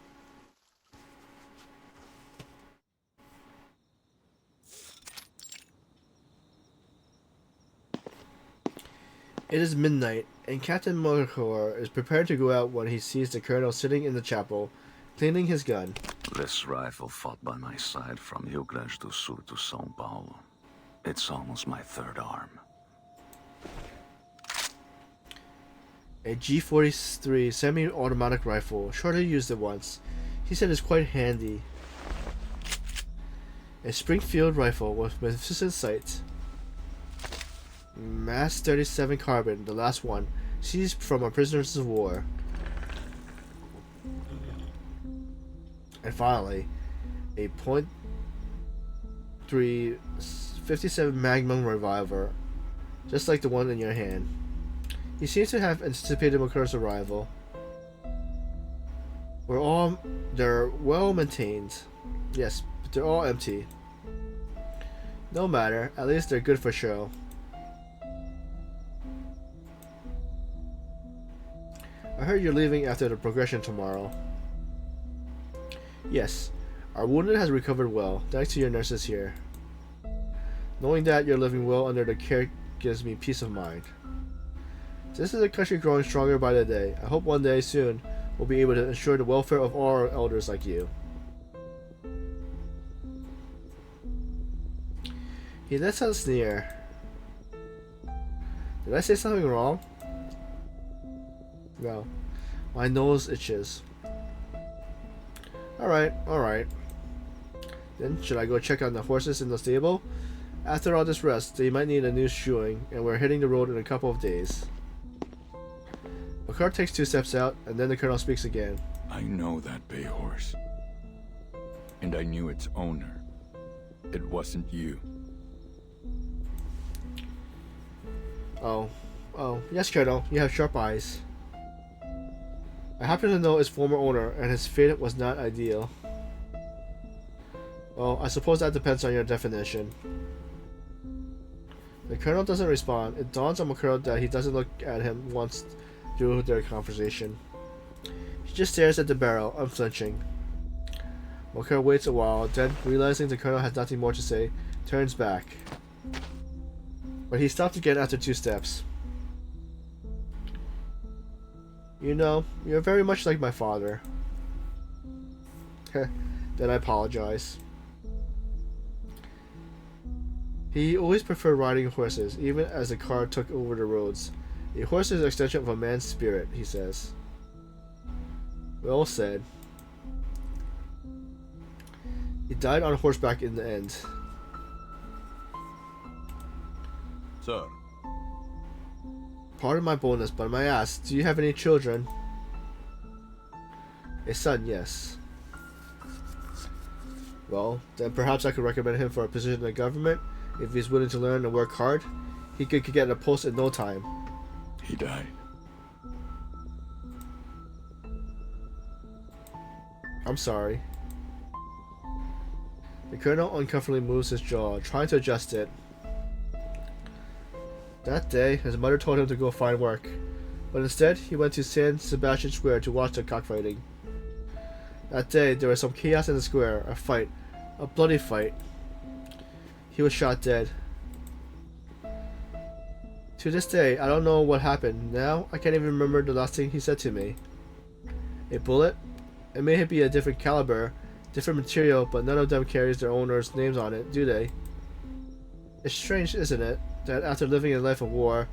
It is midnight, and Captain Melchior is prepared to go out when he sees the colonel sitting in the chapel, cleaning his gun. This rifle fought by my side from Rio Grande do Sul to São Paulo. It's almost my third arm. A G43 semi-automatic rifle. Shorty used it once. He said it's quite handy. A Springfield rifle with magnificent sight. Mass 37 carbine, the last one, seized from our prisoners of war. And finally, a .3 57 Magnum revolver, just like the one in your hand. He seems to have anticipated McCur's arrival. They're well maintained. Yes, but they're all empty. No matter, at least they're good for show. I heard you're leaving after the progression tomorrow. Yes, our wounded has recovered well, thanks to your nurses here. Knowing that you're living well under their care gives me peace of mind. This is a country growing stronger by the day. I hope one day soon we'll be able to ensure the welfare of all our elders like you. He lets out a sneer. Did I say something wrong? No. My nose itches. Alright. Then, should I go check on the horses in the stable? After all this rest, they might need a new shoeing, and we're hitting the road in a couple of days. The car takes 2 steps out, and then the colonel speaks again. I know that bay horse. And I knew its owner. It wasn't you. Oh, yes, Colonel, you have sharp eyes. I happen to know its former owner, and his fate was not ideal. Well, I suppose that depends on your definition. The Colonel doesn't respond. It dawns on McCurl that he doesn't look at him once through their conversation. He just stares at the barrel, unflinching. McCurl waits a while, then, realizing the Colonel has nothing more to say, turns back. But he stopped again after 2 steps. You know, you're very much like my father. Then I apologize. He always preferred riding horses, even as the car took over the roads. A horse is an extension of a man's spirit, he says. Well said. He died on horseback in the end. Sir, Pardon my boldness, but may I ask, do you have any children? A son, yes. Well, then perhaps I could recommend him for a position in the government. If he's willing to learn and work hard, he could get a post in no time. He died. I'm sorry. The Colonel uncomfortably moves his jaw, trying to adjust it. That day, his mother told him to go find work, but instead he went to San Sebastian Square to watch the cockfighting. That day, there was some chaos in the square, a fight, a bloody fight. He was shot dead. To this day, I don't know what happened. Now, I can't even remember the last thing he said to me. A bullet? It may be a different caliber, different material, but none of them carries their owners' names on it, do they? It's strange, isn't it, that after living a life of war,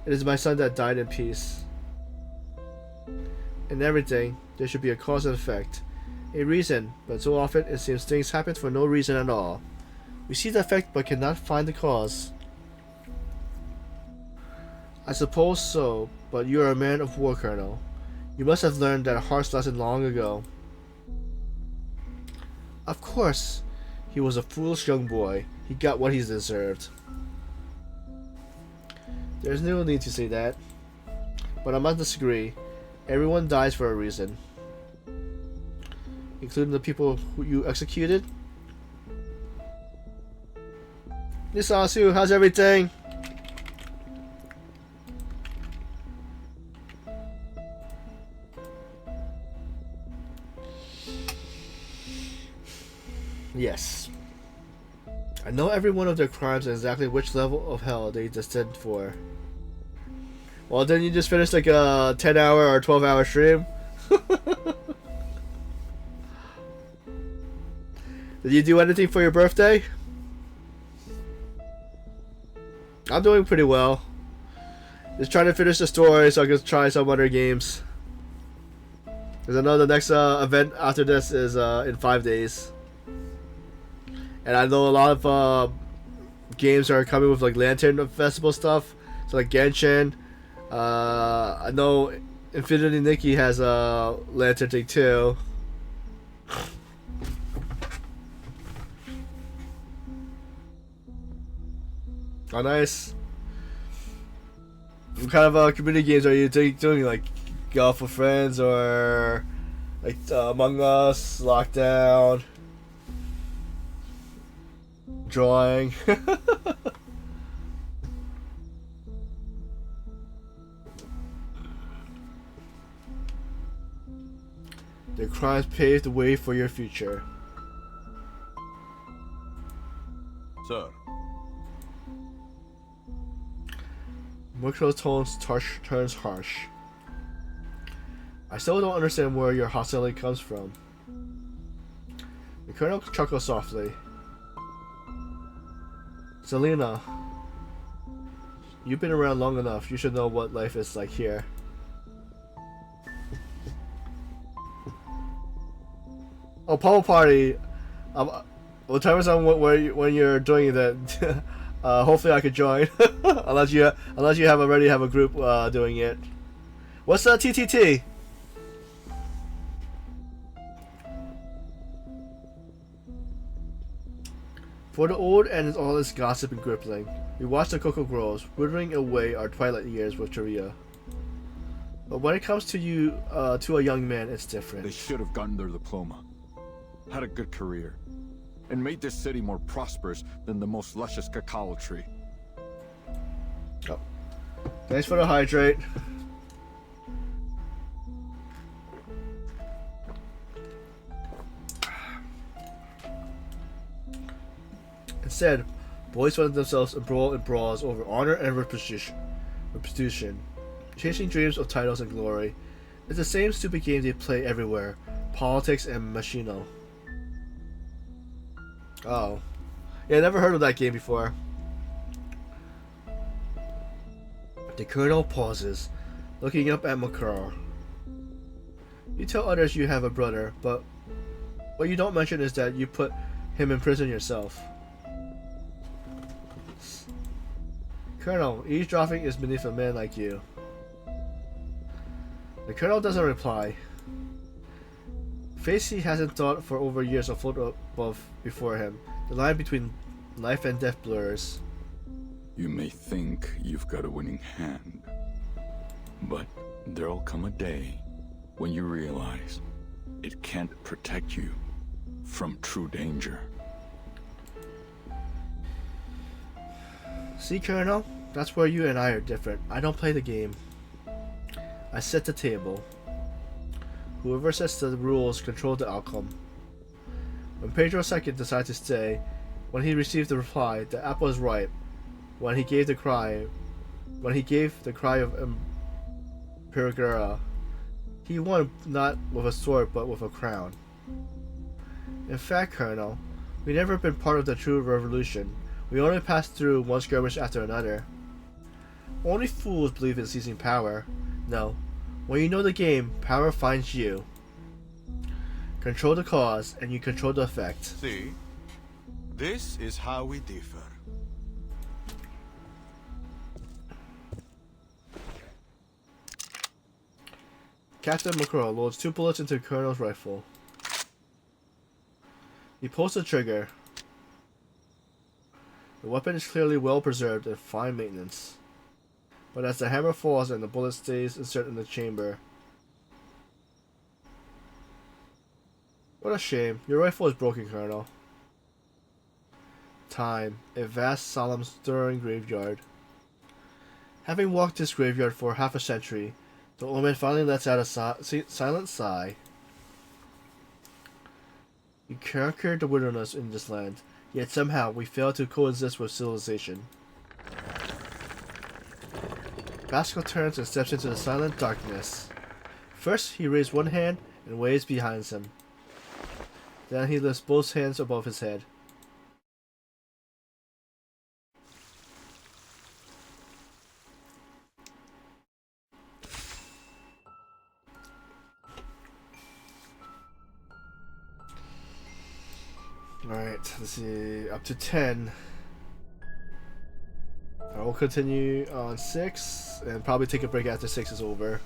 it is my son that died in peace. In everything, there should be a cause and effect. A reason, but so often it seems things happen for no reason at all. We see the effect but cannot find the cause. I suppose so, but you are a man of war, Colonel. You must have learned that harsh lesson long ago. Of course. He was a foolish young boy. He got what he deserved. There's no need to say that. But I must disagree. Everyone dies for a reason. Including the people who you executed. Nisasu, how's everything? Yes. I know every one of their crimes and exactly which level of hell they destined for. Well, then you just finished like a 10-hour or 12-hour stream. Did you do anything for your birthday? I'm doing pretty well. Just trying to finish the story so I can try some other games. Because I know the next event after this is in 5 days. And I know a lot of games are coming with like Lantern Festival stuff. So like Genshin. I know Infinity Nikki has a Lantern thing too. Oh, nice. What kind of community games are you doing? Like Golf with Friends or like Among Us, Lockdown, drawing? Their crimes paved the way for your future. Sir, Mukro's tone turns harsh. I still don't understand where your hostility comes from. The colonel chuckles softly. Selena, you've been around long enough. You should know what life is like here. Oh, Pummel Party. What time is on when you're doing that? Hopefully I could join. unless you already have a group doing it. What's TTT? For the old and all its gossip and grippling, we watch the cocoa grows, withering away our twilight years with Taria. But when it comes to you, to a young man, it's different. They should have gotten their diploma, had a good career, and made this city more prosperous than the most luscious cacao tree. Oh. Thanks for the hydrate. Instead, boys find themselves embroiled in brawls over honor and reputation, chasing dreams of titles and glory. It's the same stupid game they play everywhere, politics and machino. Oh. Yeah, I never heard of that game before. The colonel pauses, looking up at Makar. You tell others you have a brother, but what you don't mention is that you put him in prison yourself. Colonel, eavesdropping is beneath a man like you. The colonel doesn't reply. Face he hasn't thought for over years of float above before him. The line between life and death blurs. You may think you've got a winning hand, but there'll come a day when you realize it can't protect you from true danger. See, Colonel? That's where you and I are different. I don't play the game. I set the table. Whoever sets the rules controls the outcome. When Pedro II decided to stay, when he received the reply, the apple is ripe. When he gave the cry of Perigera, he won not with a sword but with a crown. In fact, Colonel, we've never been part of the true revolution. We only passed through one skirmish after another. Only fools believe in seizing power. No, when you know the game, power finds you. Control the cause, and you control the effect. see, this is how we differ. Captain McCraw loads 2 bullets into the Colonel's rifle. He pulls the trigger. The weapon is clearly well preserved and fine maintenance. But as the hammer falls and the bullet stays inserted in the chamber. What a shame. Your rifle is broken, Colonel. Time. A vast, solemn, stirring graveyard. Having walked this graveyard for half a century, the old man finally lets out a silent sigh. We conquered the wilderness in this land, yet somehow we fail to coexist with civilization. Pascal turns and steps into the silent darkness. First, he raises one hand and waves behind him. Then he lifts both hands above his head. Alright, let's see, up to 10. I will continue on 6, and probably take a break after 6 is over.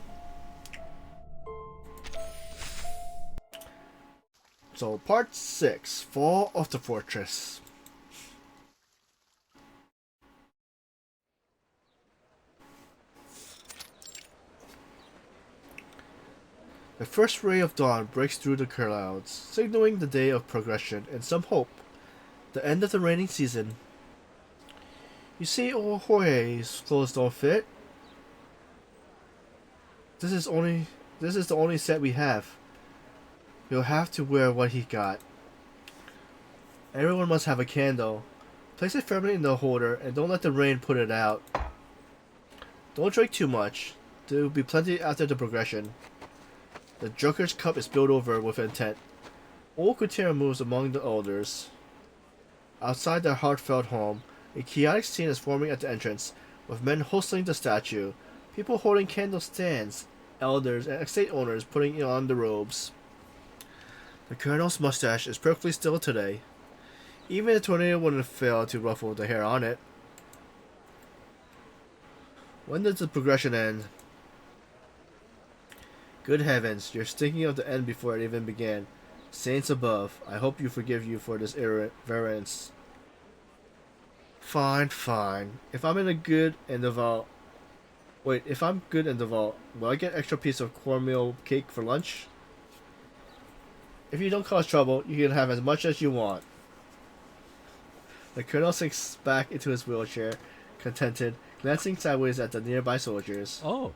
So, part 6, Fall of the Fortress. The first ray of dawn breaks through the clouds, signaling the day of progression and some hope. The end of the raining season. You see, old Jorge's clothes don't fit. This is the only set we have. You'll have to wear what he got. Everyone must have a candle. Place it firmly in the holder and don't let the rain put it out. Don't drink too much. There will be plenty after the progression. The Joker's cup is spilled over with intent. Old Gutierrez moves among the elders. Outside their heartfelt home, a chaotic scene is forming at the entrance, with men hustling the statue, people holding candle stands, elders and estate owners putting on the robes. The Colonel's mustache is perfectly still today. Even a tornado wouldn't fail to ruffle the hair on it. When does the progression end? Good heavens, you're thinking of the end before it even began. Saints above, I hope you forgive you for this irreverence. Fine, fine. If I'm good and devout, will I get extra piece of cornmeal cake for lunch? If you don't cause trouble, you can have as much as you want. The Colonel sinks back into his wheelchair, contented, glancing sideways at the nearby soldiers. Oh.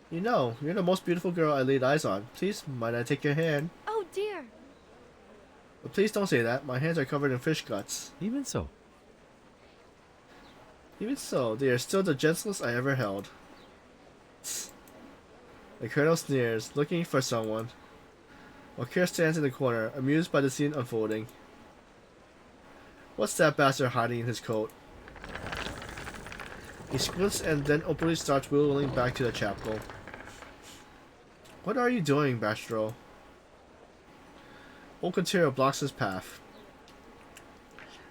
You know, you're the most beautiful girl I laid eyes on. Please, might I take your hand? Oh dear. But please don't say that. My hands are covered in fish guts. Even so. Even so, they are still the gentlest I ever held. The Colonel sneers, looking for someone. While Kier stands in the corner, amused by the scene unfolding. What's that bastard hiding in his coat? He squints and then openly starts wheeling back to the chapel. What are you doing, Bastro? Old Quintero blocks his path.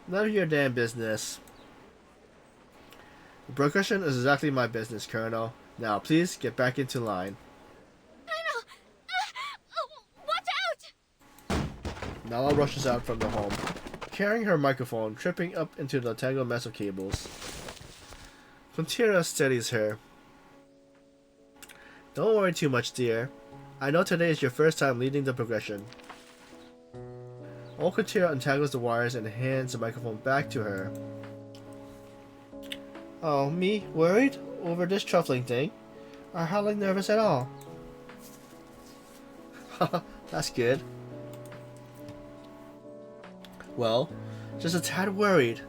None of your damn business. The progression is exactly my business, Colonel. Now, please get back into line. Watch out! Nala rushes out from the home, carrying her microphone, tripping up into the tangled mess of cables. Quintero steadies her. Don't worry too much, dear. I know today is your first time leading the progression. Old Quintero untangles the wires and hands the microphone back to her. Oh, me? Worried? Over this truffling thing? Or hardly nervous at all? Haha, that's good. Well, just a tad worried.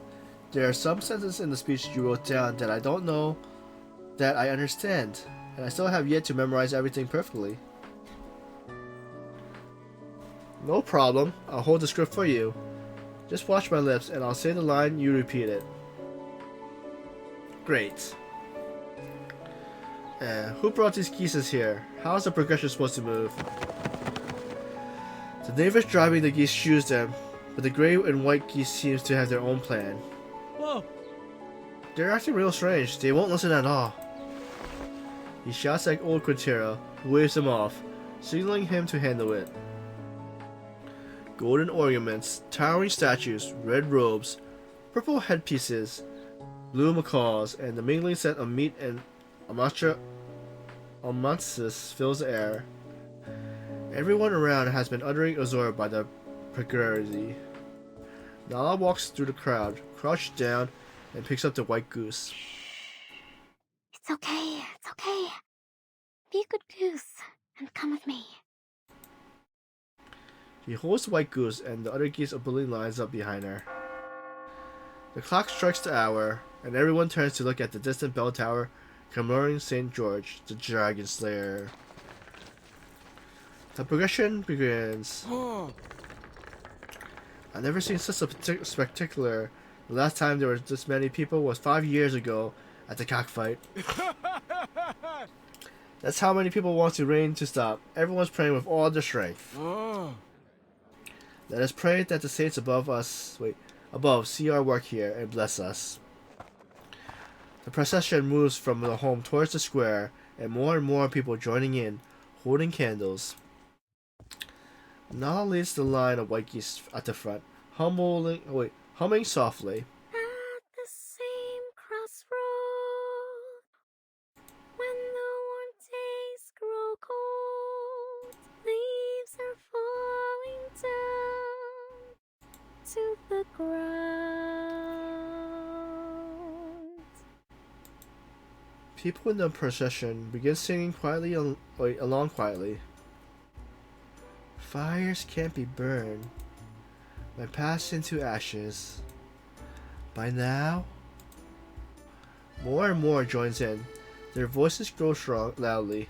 There are some sentences in the speech you wrote down that I don't know that I understand, and I still have yet to memorize everything perfectly. No problem, I'll hold the script for you. Just watch my lips and I'll say the line, you repeat it. Great. Who brought these geese here? How is the progression supposed to move? The neighbors driving the geese choose them, but the gray and white geese seems to have their own plan. Whoa. They're acting real strange. They won't listen at all. He shouts at old Quintero, who waves him off, signaling him to handle it. Golden ornaments, towering statues, red robes, Purple headpieces, blue macaws, and the mingling scent of meat and amansis fills the air. Everyone around has been utterly absorbed by the peculiarity. Nala walks through the crowd, crouches down, and picks up the white goose. It's okay, it's okay. Be a good goose and come with me. She holds the white goose, and the other geese openly lines up behind her. The clock strikes the hour, and everyone turns to look at the distant bell tower commemorating St. George, the Dragon Slayer. The progression begins. I've never seen such a spectacular. The last time there were this many people was 5 years ago at the cockfight. That's how many people want the rain to stop. Everyone's praying with all their strength. Let us pray that the saints above see our work here and bless us. The procession moves from the home towards the square, and more people joining in, holding candles. Nala leads the line of white geese at the front, humming softly. At the same crossroad, when the warm days grow cold, leaves are falling down to the ground. People in the procession begin singing along quietly. Fires can't be burned, but pass into ashes. By now, more and more joins in. Their voices grow louder.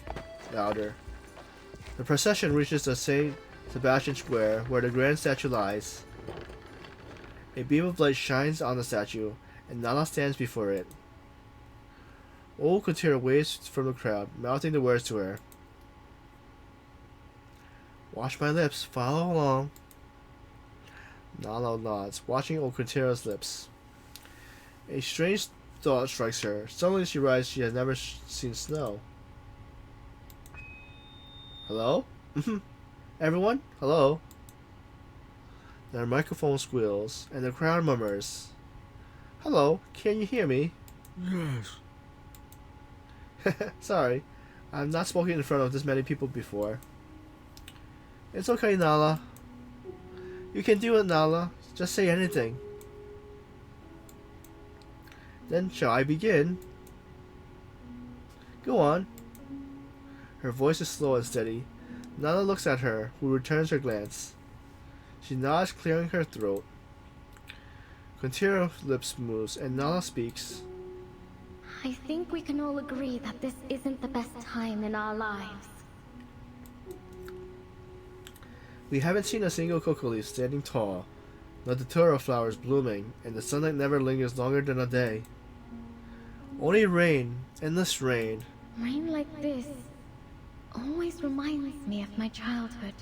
The procession reaches the St. Sebastian Square, where the grand statue lies. A beam of light shines on the statue, and Nala stands before it. Old Kutira waves from the crowd, mouthing the words to her. Watch my lips, follow along. Nala nods, watching old Kutira's lips. A strange thought strikes her. Suddenly she realizes she has never seen snow. Hello? Everyone? Hello? Their microphone squeals, and the crowd murmurs. Hello, can you hear me? Yes. Sorry, I've not spoken in front of this many people before. It's okay, Nala. You can do it, Nala. Just say anything. Then shall I begin? Go on. Her voice is slow and steady. Nala looks at her, who returns her glance. She nods, clearing her throat. Kontira's lips moves, and Nala speaks. I think we can all agree that this isn't the best time in our lives. We haven't seen a single cocoa leaf standing tall, nor the taro flowers blooming, and the sunlight never lingers longer than a day. Only rain, endless rain. Rain like this always reminds me of my childhood.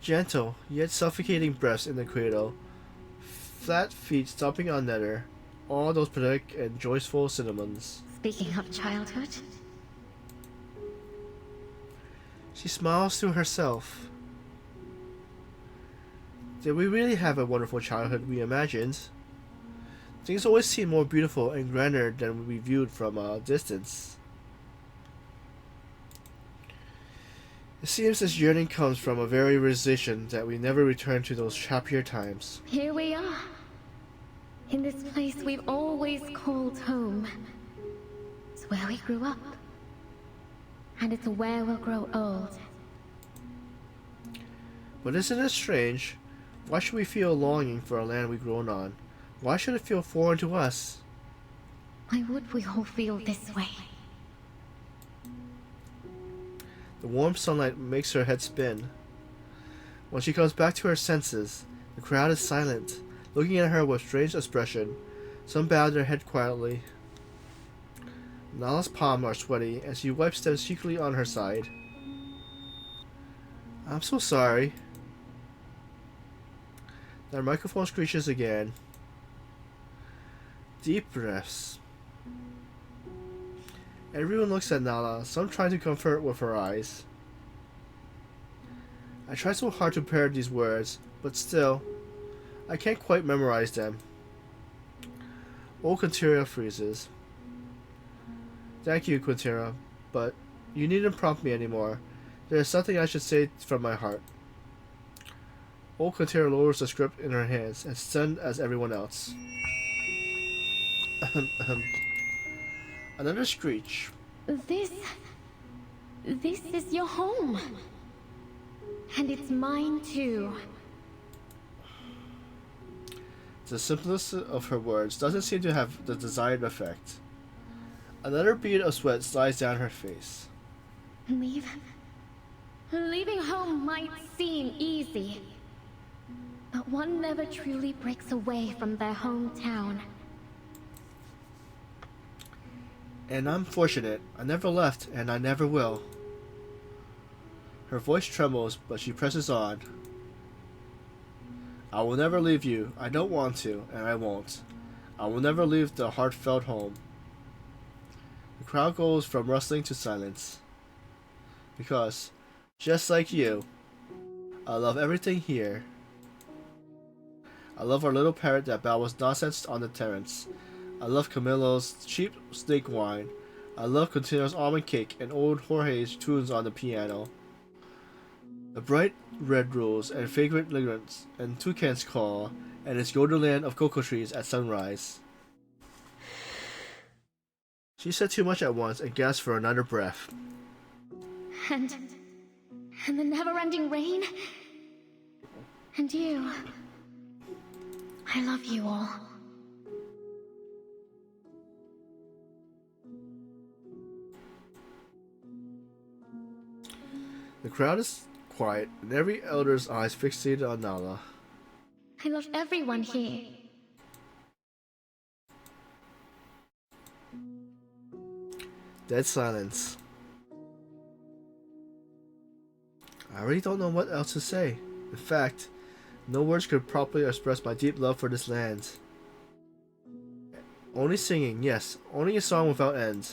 Gentle, yet suffocating breaths in the cradle, flat feet stomping on nether, all those pathetic and joyful cinnamons. Speaking of childhood, She smiles to herself. Did we really have a wonderful childhood we imagined? Things always seem more beautiful and grander than we viewed from a distance. It seems this yearning comes from a very realization that we never return to those happier times. here we are. In this place we've always called home. It's where we grew up. And it's where we'll grow old. But isn't it strange? Why should we feel longing for a land we've grown on? Why should it feel foreign to us? Why would we all feel this way? The warm sunlight makes her head spin. When she comes back to her senses, the crowd is silent, looking at her with strange expression. Some bow their head quietly. Nala's palms are sweaty, and she wipes them secretly on her side. I'm so sorry. Their microphone screeches again. Deep breaths. Everyone looks at Nala, some trying to comfort with her eyes. I try so hard to parrot these words, but still, I can't quite memorize them. Old Quintera freezes. Thank you, Quintera, but you needn't prompt me anymore. There is something I should say from my heart. Old Quintera lowers the script in her hands, as stunned as everyone else. Another screech. This is your home. And it's mine too. The simplest of her words doesn't seem to have the desired effect. Another bead of sweat slides down her face. Leaving home might seem easy, but one never truly breaks away from their hometown. And I'm fortunate. I never left, and I never will. Her voice trembles, but she presses on. I will never leave you. I don't want to, and I won't. I will never leave the heartfelt home. The crowd goes from rustling to silence. Because, just like you, I love everything here. I love our little parrot that babbles nonsense on the terrace. I love Camilo's cheap snake wine. I love Continuo's almond cake and old Jorge's tunes on the piano. The bright red rose and fragrant lignans and toucans call, and its golden land of cocoa trees at sunrise. She said too much at once and gasped for another breath. And the never-ending rain? And you. I love you all. The crowd is quiet, and every elder's eyes fixated on Nala. I love everyone here. Dead silence. I really don't know what else to say. In fact, no words could properly express my deep love for this land. Only singing, yes, only a song without end.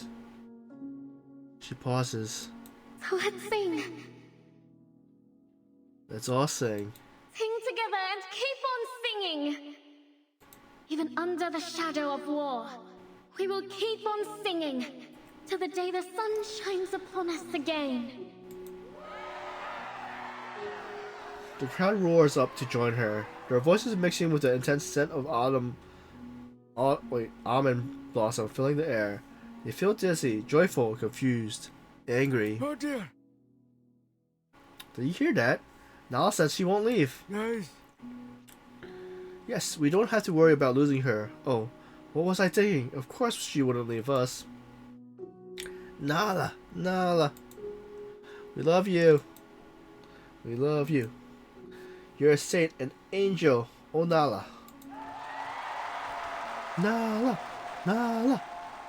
She pauses. So let's sing. Let's all sing. Sing together and keep on singing. Even under the shadow of war, we will keep on singing till the day the sun shines upon us again. The crowd roars up to join her, their voices mixing with the intense scent of almond blossom filling the air. They feel dizzy, joyful, confused, angry. Oh dear. Did you hear that? Nala says she won't leave. Guys. Yes, we don't have to worry about losing her. Oh, what was I thinking? Of course she wouldn't leave us. Nala, Nala. We love you. We love you. You're a saint, an angel, oh Nala. Nala, Nala,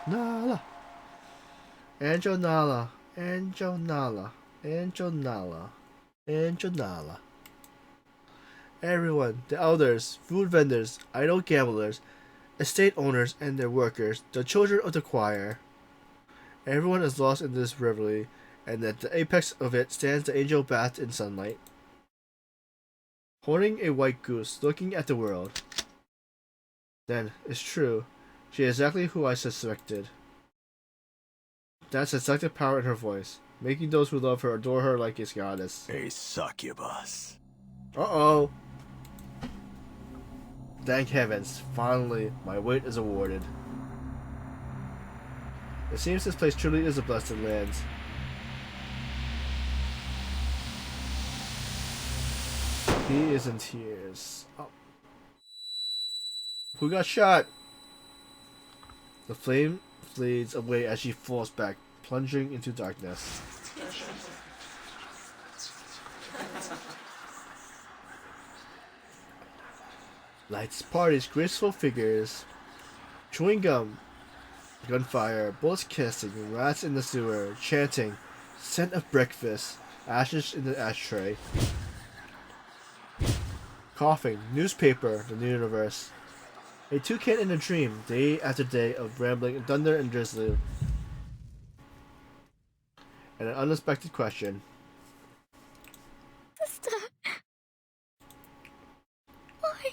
Nala. Angel Nala, Angel Nala, Angel Nala, Angel Nala. Everyone, the elders, food vendors, idle gamblers, estate owners and their workers, the children of the choir. Everyone is lost in this reverie, and at the apex of it stands the angel bathed in sunlight, holding a white goose, looking at the world. Then, it's true, she is exactly who I suspected. That seductive power in her voice, making those who love her adore her like a goddess. A succubus. Uh-oh! Thank heavens, finally, my weight is awarded. It seems this place truly is a blessed land. He is in tears. Oh. Who got shot? The flame fades away as she falls back, plunging into darkness. Lights, parties, graceful figures, chewing gum, gunfire, bullets kissing, rats in the sewer, chanting, scent of breakfast, ashes in the ashtray, coughing, newspaper, the universe. A toucan in a dream, day after day of rambling, thunder and drizzle. And an unexpected question. Sister. Why?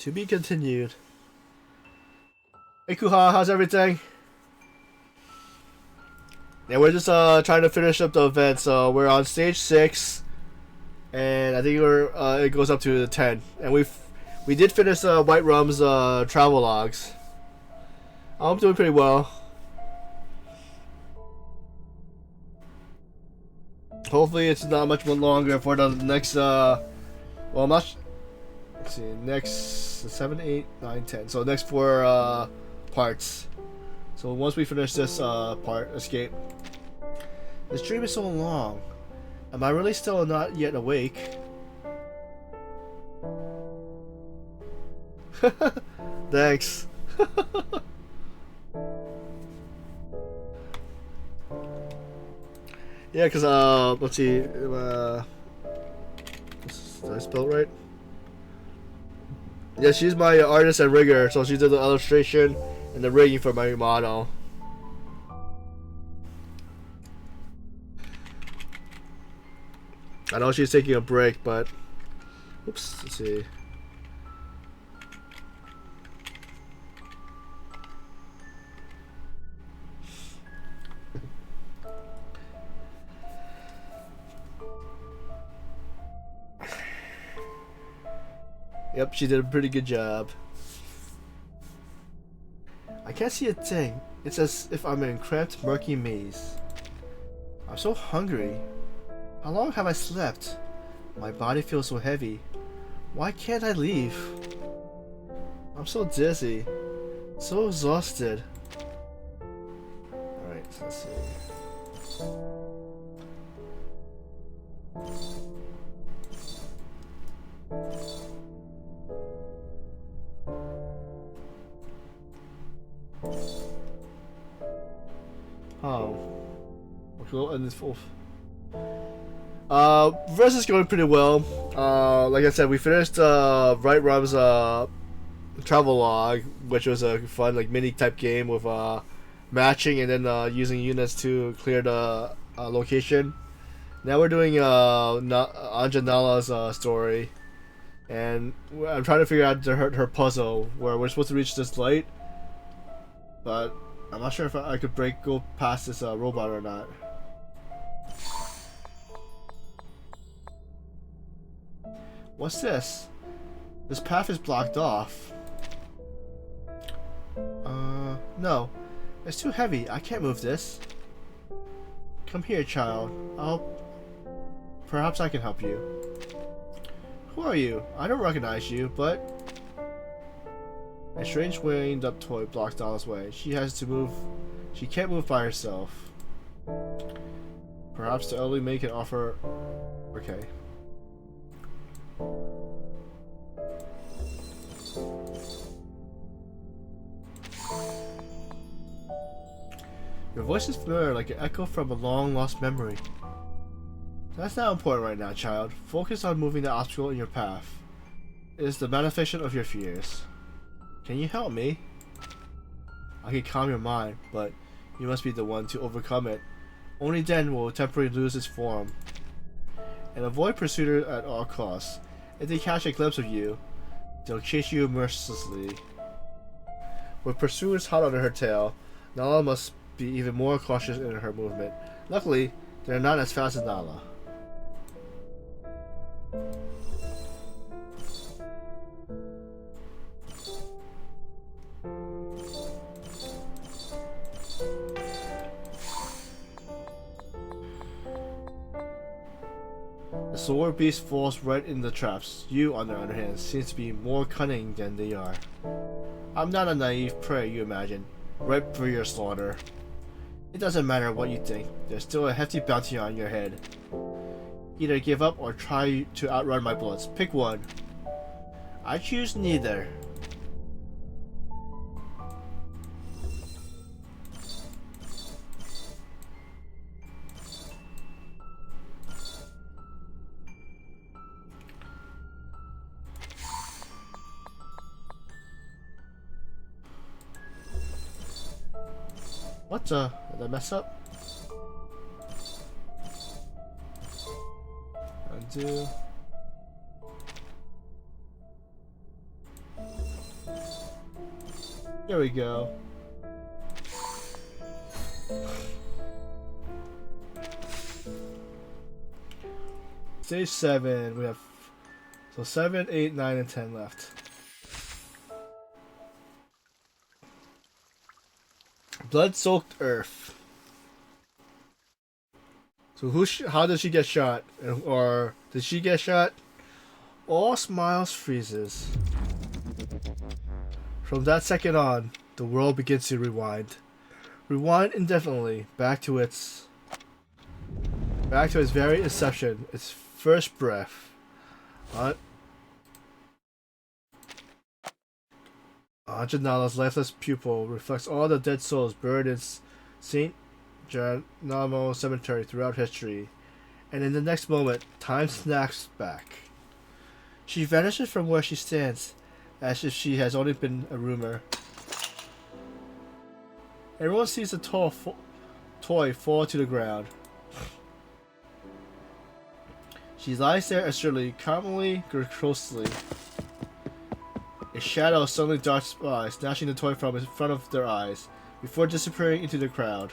To be continued. Hey Kuha, how's everything? Yeah, we're just trying to finish up the event, so we're on stage 6, and I think we're it goes up to 10, and we did finish White Rum's travel logs. I'm doing pretty well. Hopefully it's not much more longer for the next well, I'm not let's see, next 7, 8, 9, 10. So next 4 parts. So once we finish this part, escape. This dream is so long. Am I really still not yet awake? Thanks. Yeah, cause let's see, did I spell it right? Yeah, she's my artist and rigger, so she did the illustration and the rigging for my model. I know she's taking a break, but oops, let's see. Yep, she did a pretty good job. I can't see a thing. It's as if I'm in a cramped, murky maze. I'm so hungry. How long have I slept? My body feels so heavy. Why can't I leave? I'm so dizzy. So exhausted. Alright, let's see. Oh. Okay, we'll end this full. Verse is going pretty well. Like I said, we finished Right Rum's travel log, which was a fun like mini type game with matching and then using units to clear the location. Now we're doing Anja Nala's story, and I'm trying to figure out her puzzle where we're supposed to reach this light, but I'm not sure if I could go past this robot or not. What's this? This path is blocked off. No. It's too heavy. I can't move this. Come here, child. Perhaps I can help you. Who are you? I don't recognize you, but... A strange wind up toy blocks Donna's way. She can't move by herself. Perhaps the elderly maid can offer... Okay. Your voice is familiar, like an echo from a long-lost memory. That's not important right now, child. Focus on moving the obstacle in your path. It is the manifestation of your fears. Can you help me? I can calm your mind, but you must be the one to overcome it. Only then will it temporarily lose its form. And avoid pursuers at all costs. If they catch a glimpse of you, they'll chase you mercilessly. With pursuers hot under her tail, Nala must be even more cautious in her movement. Luckily, they're not as fast as Nala. The sword beast falls right in the traps. You, on the other hand, seems to be more cunning than they are. I'm not a naive prey, you imagine, ripe for your slaughter. It doesn't matter what you think, there's still a hefty bounty on your head. Either give up or try to outrun my bullets. Pick one. I choose neither. What the? Did I mess up? Undo. There we go. Stage 7. We have so 7, 8, 9, and 10 left. Blood-soaked earth. So how did she get shot? Or did she get shot? All smiles freezes. From that second on, the world begins to rewind. Rewind indefinitely back to its very inception, its first breath. Anjanala's lifeless pupil reflects all the dead souls buried in St. Geronimo Cemetery throughout history, and in the next moment, time snaps back. She vanishes from where she stands, as if she has only been a rumor. Everyone sees the toy fall to the ground. She lies there assuredly, calmly, grossly. A shadow suddenly darts by, snatching the toy from in front of their eyes, before disappearing into the crowd.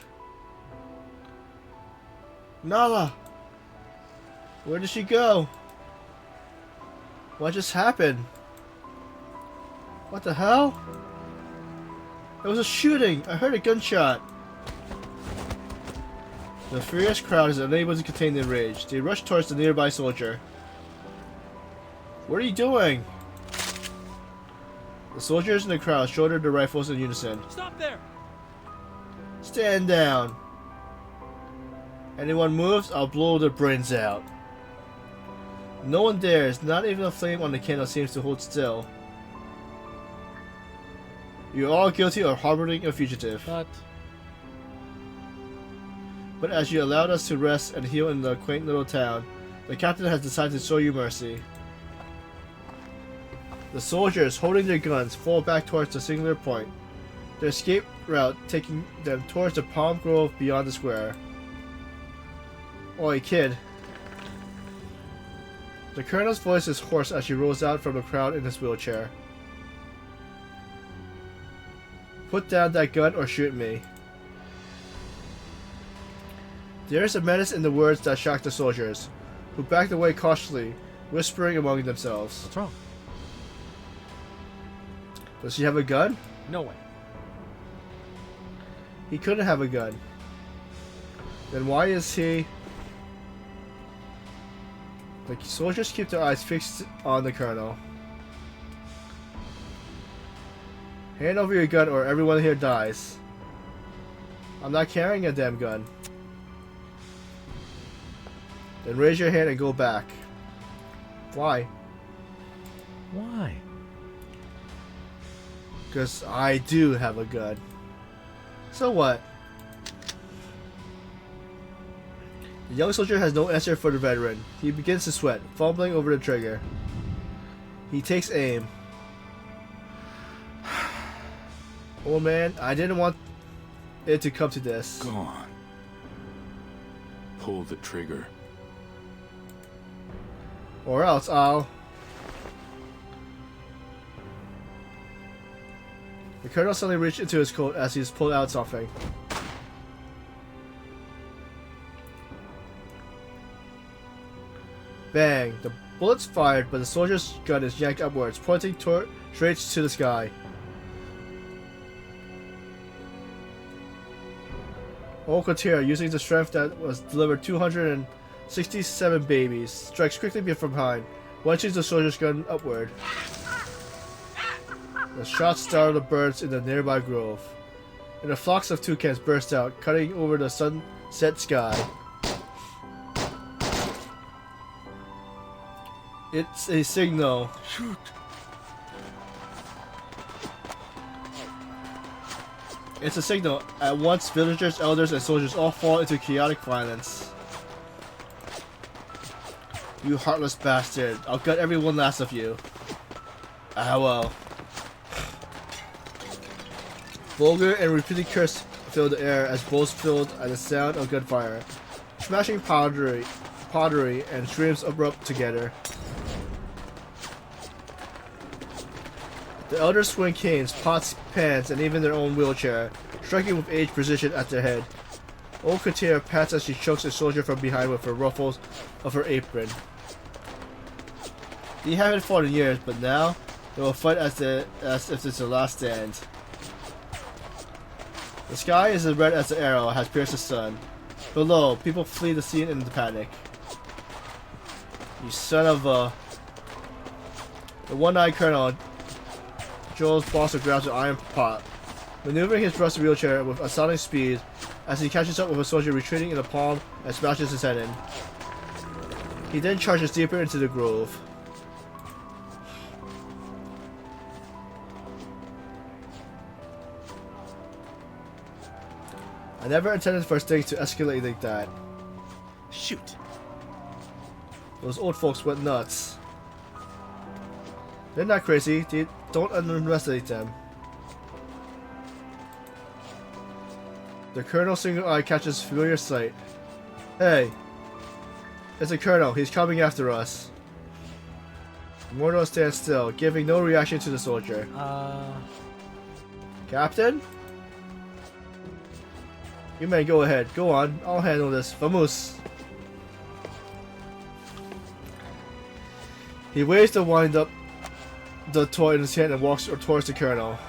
Nala! Where did she go? What just happened? What the hell? There was a shooting! I heard a gunshot! The furious crowd is unable to contain their rage. They rush towards the nearby soldier. What are you doing? The soldiers in the crowd shouldered their rifles in unison. Stop there! Stand down! Anyone moves, I'll blow their brains out. No one dares, not even a flame on the candle seems to hold still. You're all guilty of harboring a fugitive. But as you allowed us to rest and heal in the quaint little town, the captain has decided to show you mercy. The soldiers, holding their guns, fall back towards the singular point, their escape route taking them towards the palm grove beyond the square. Oi, kid. The colonel's voice is hoarse as she rolls out from the crowd in his wheelchair. Put down that gun or shoot me. There is a menace in the words that shock the soldiers, who backed away cautiously, whispering among themselves. What's wrong? Does she have a gun? No way. He couldn't have a gun. Then why is he... The soldiers keep their eyes fixed on the colonel. Hand over your gun or everyone here dies. I'm not carrying a damn gun. Then raise your hand and go back. Why? Why? Because I do have a gun. So what? The young soldier has no answer for the veteran. He begins to sweat, fumbling over the trigger. He takes aim. Oh man, I didn't want it to come to this. Go on. Pull the trigger. Or else I'll... The colonel suddenly reached into his coat as he's pulled out something. Bang! The bullet's fired, but the soldier's gun is yanked upwards, pointing straight to the sky. Okotira, using the strength that was delivered 267 babies, strikes quickly from behind, launching the soldier's gun upward. The shots startle the birds in the nearby grove, and a flocks of toucans burst out, cutting over the sunset sky. It's a signal. Shoot! It's a signal. At once, villagers, elders, and soldiers all fall into chaotic violence. You heartless bastard. I'll gut every one last of you. Ah well. Vulgar and repeated curse fill the air as bowls filled at the sound of gunfire. Smashing pottery and streams erupt together. The elders swing canes, pots pants, and even their own wheelchair, striking with age precision at their head. Old Katia pats as she chokes a soldier from behind with her ruffles of her apron. They haven't fought in years, but now they will fight as if it's the last stand. The sky is as red as the arrow has pierced the sun. Below, people flee the scene in the panic. You son of a... The one-eyed colonel, Joel's boss, grabs an iron pot, maneuvering his rusty wheelchair with astounding speed as he catches up with a soldier retreating in the palm and smashes his head in. He then charges deeper into the grove. I never intended for things to escalate like that. Shoot. Those old folks went nuts. They're not crazy. Don't underestimate them. The colonel's single eye catches familiar sight. Hey! It's the colonel. He's coming after us. Mordo stands still, giving no reaction to the soldier. Captain? You may go ahead. Go on. I'll handle this. Vamos. He waves to wind up the toy in his hand and walks towards the colonel.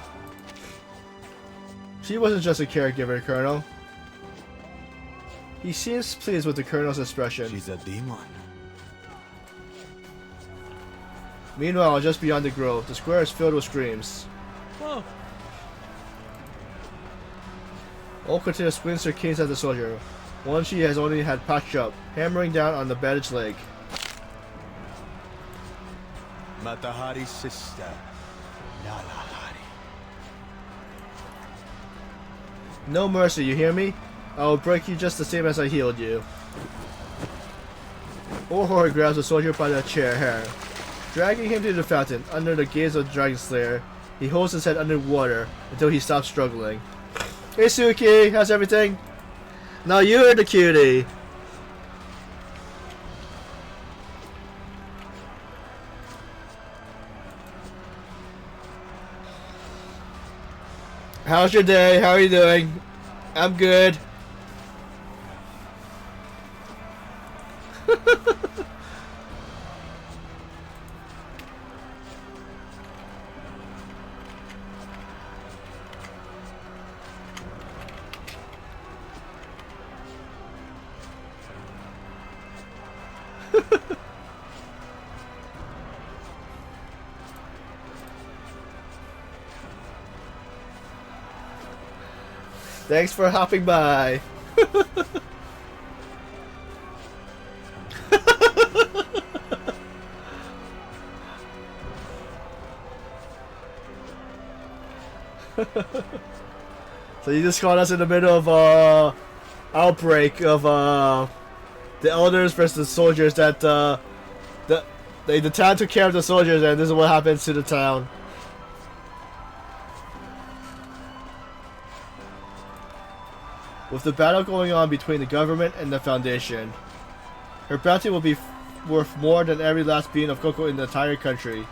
She wasn't just a caregiver, Colonel. He seems pleased with the colonel's expression. She's a demon. Meanwhile, just beyond the grove, the square is filled with screams. Whoa. Okatina swings her canes at the soldier, one she has only had patched up, hammering down on the bandaged leg. Matahari's sister, Nalahari. No mercy, you hear me? I will break you just the same as I healed you. Orhor grabs the soldier by the chair hair. Dragging him to the fountain, under the gaze of the Dragon Slayer, he holds his head under water until he stops struggling. Hey Suki, how's everything? Now you're the cutie! How's your day? How are you doing? I'm good. Thanks for hopping by. So you just caught us in the middle of outbreak of the elders versus the soldiers that the town took care of the soldiers, and this is what happens to the town. With the battle going on between the government and the Foundation, her bounty will be worth more than every last bean of cocoa in the entire country.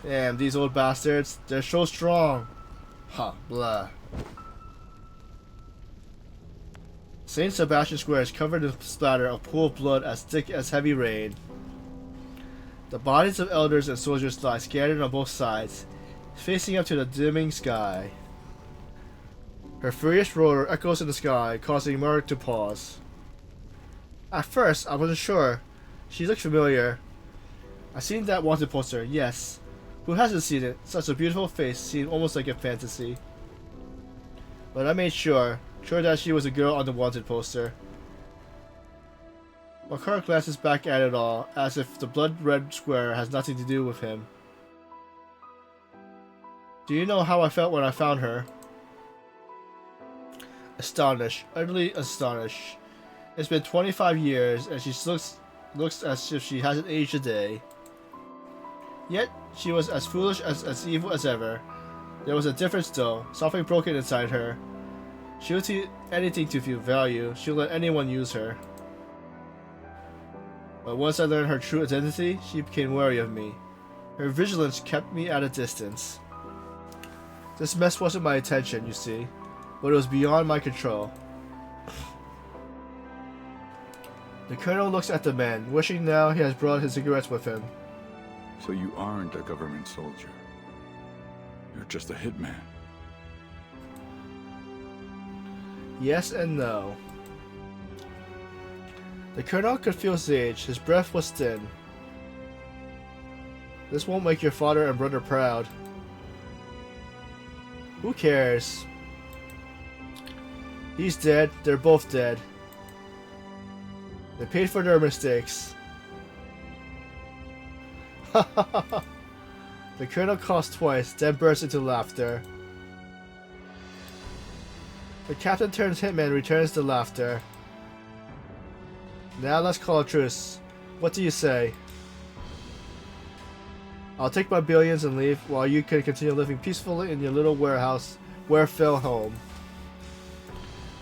Damn, these old bastards, they're so strong. Ha, blah. St. Sebastian Square is covered in splatter of pool of blood as thick as heavy rain. The bodies of elders and soldiers lie scattered on both sides, facing up to the dimming sky. Her furious roar echoes in the sky, causing Murray to pause. At first, I wasn't sure. She looked familiar. I've seen that wanted poster, yes. Who hasn't seen it? Such a beautiful face seemed almost like a fantasy. But I made sure that she was a girl on the wanted poster. Makar glances back at it all, as if the blood-red square has nothing to do with him. Do you know how I felt when I found her? Astonished, utterly astonished. It's been 25 years, and she looks as if she hasn't aged a day. Yet, she was as foolish as evil as ever. There was a difference though, something broken inside her. She'll do anything to feel value, she'll let anyone use her. But once I learned her true identity, she became wary of me. Her vigilance kept me at a distance. This mess wasn't my intention, you see, but it was beyond my control. The colonel looks at the man, wishing now he has brought his cigarettes with him. So you aren't a government soldier. You're just a hitman. Yes and no. The colonel could feel his age. His breath was thin. This won't make your father and brother proud. Who cares? He's dead. They're both dead. They paid for their mistakes. The colonel coughs twice, then bursts into laughter. The captain turns hitman and returns the laughter. Now let's call a truce. What do you say? I'll take my billions and leave, while you can continue living peacefully in your little Warefell home.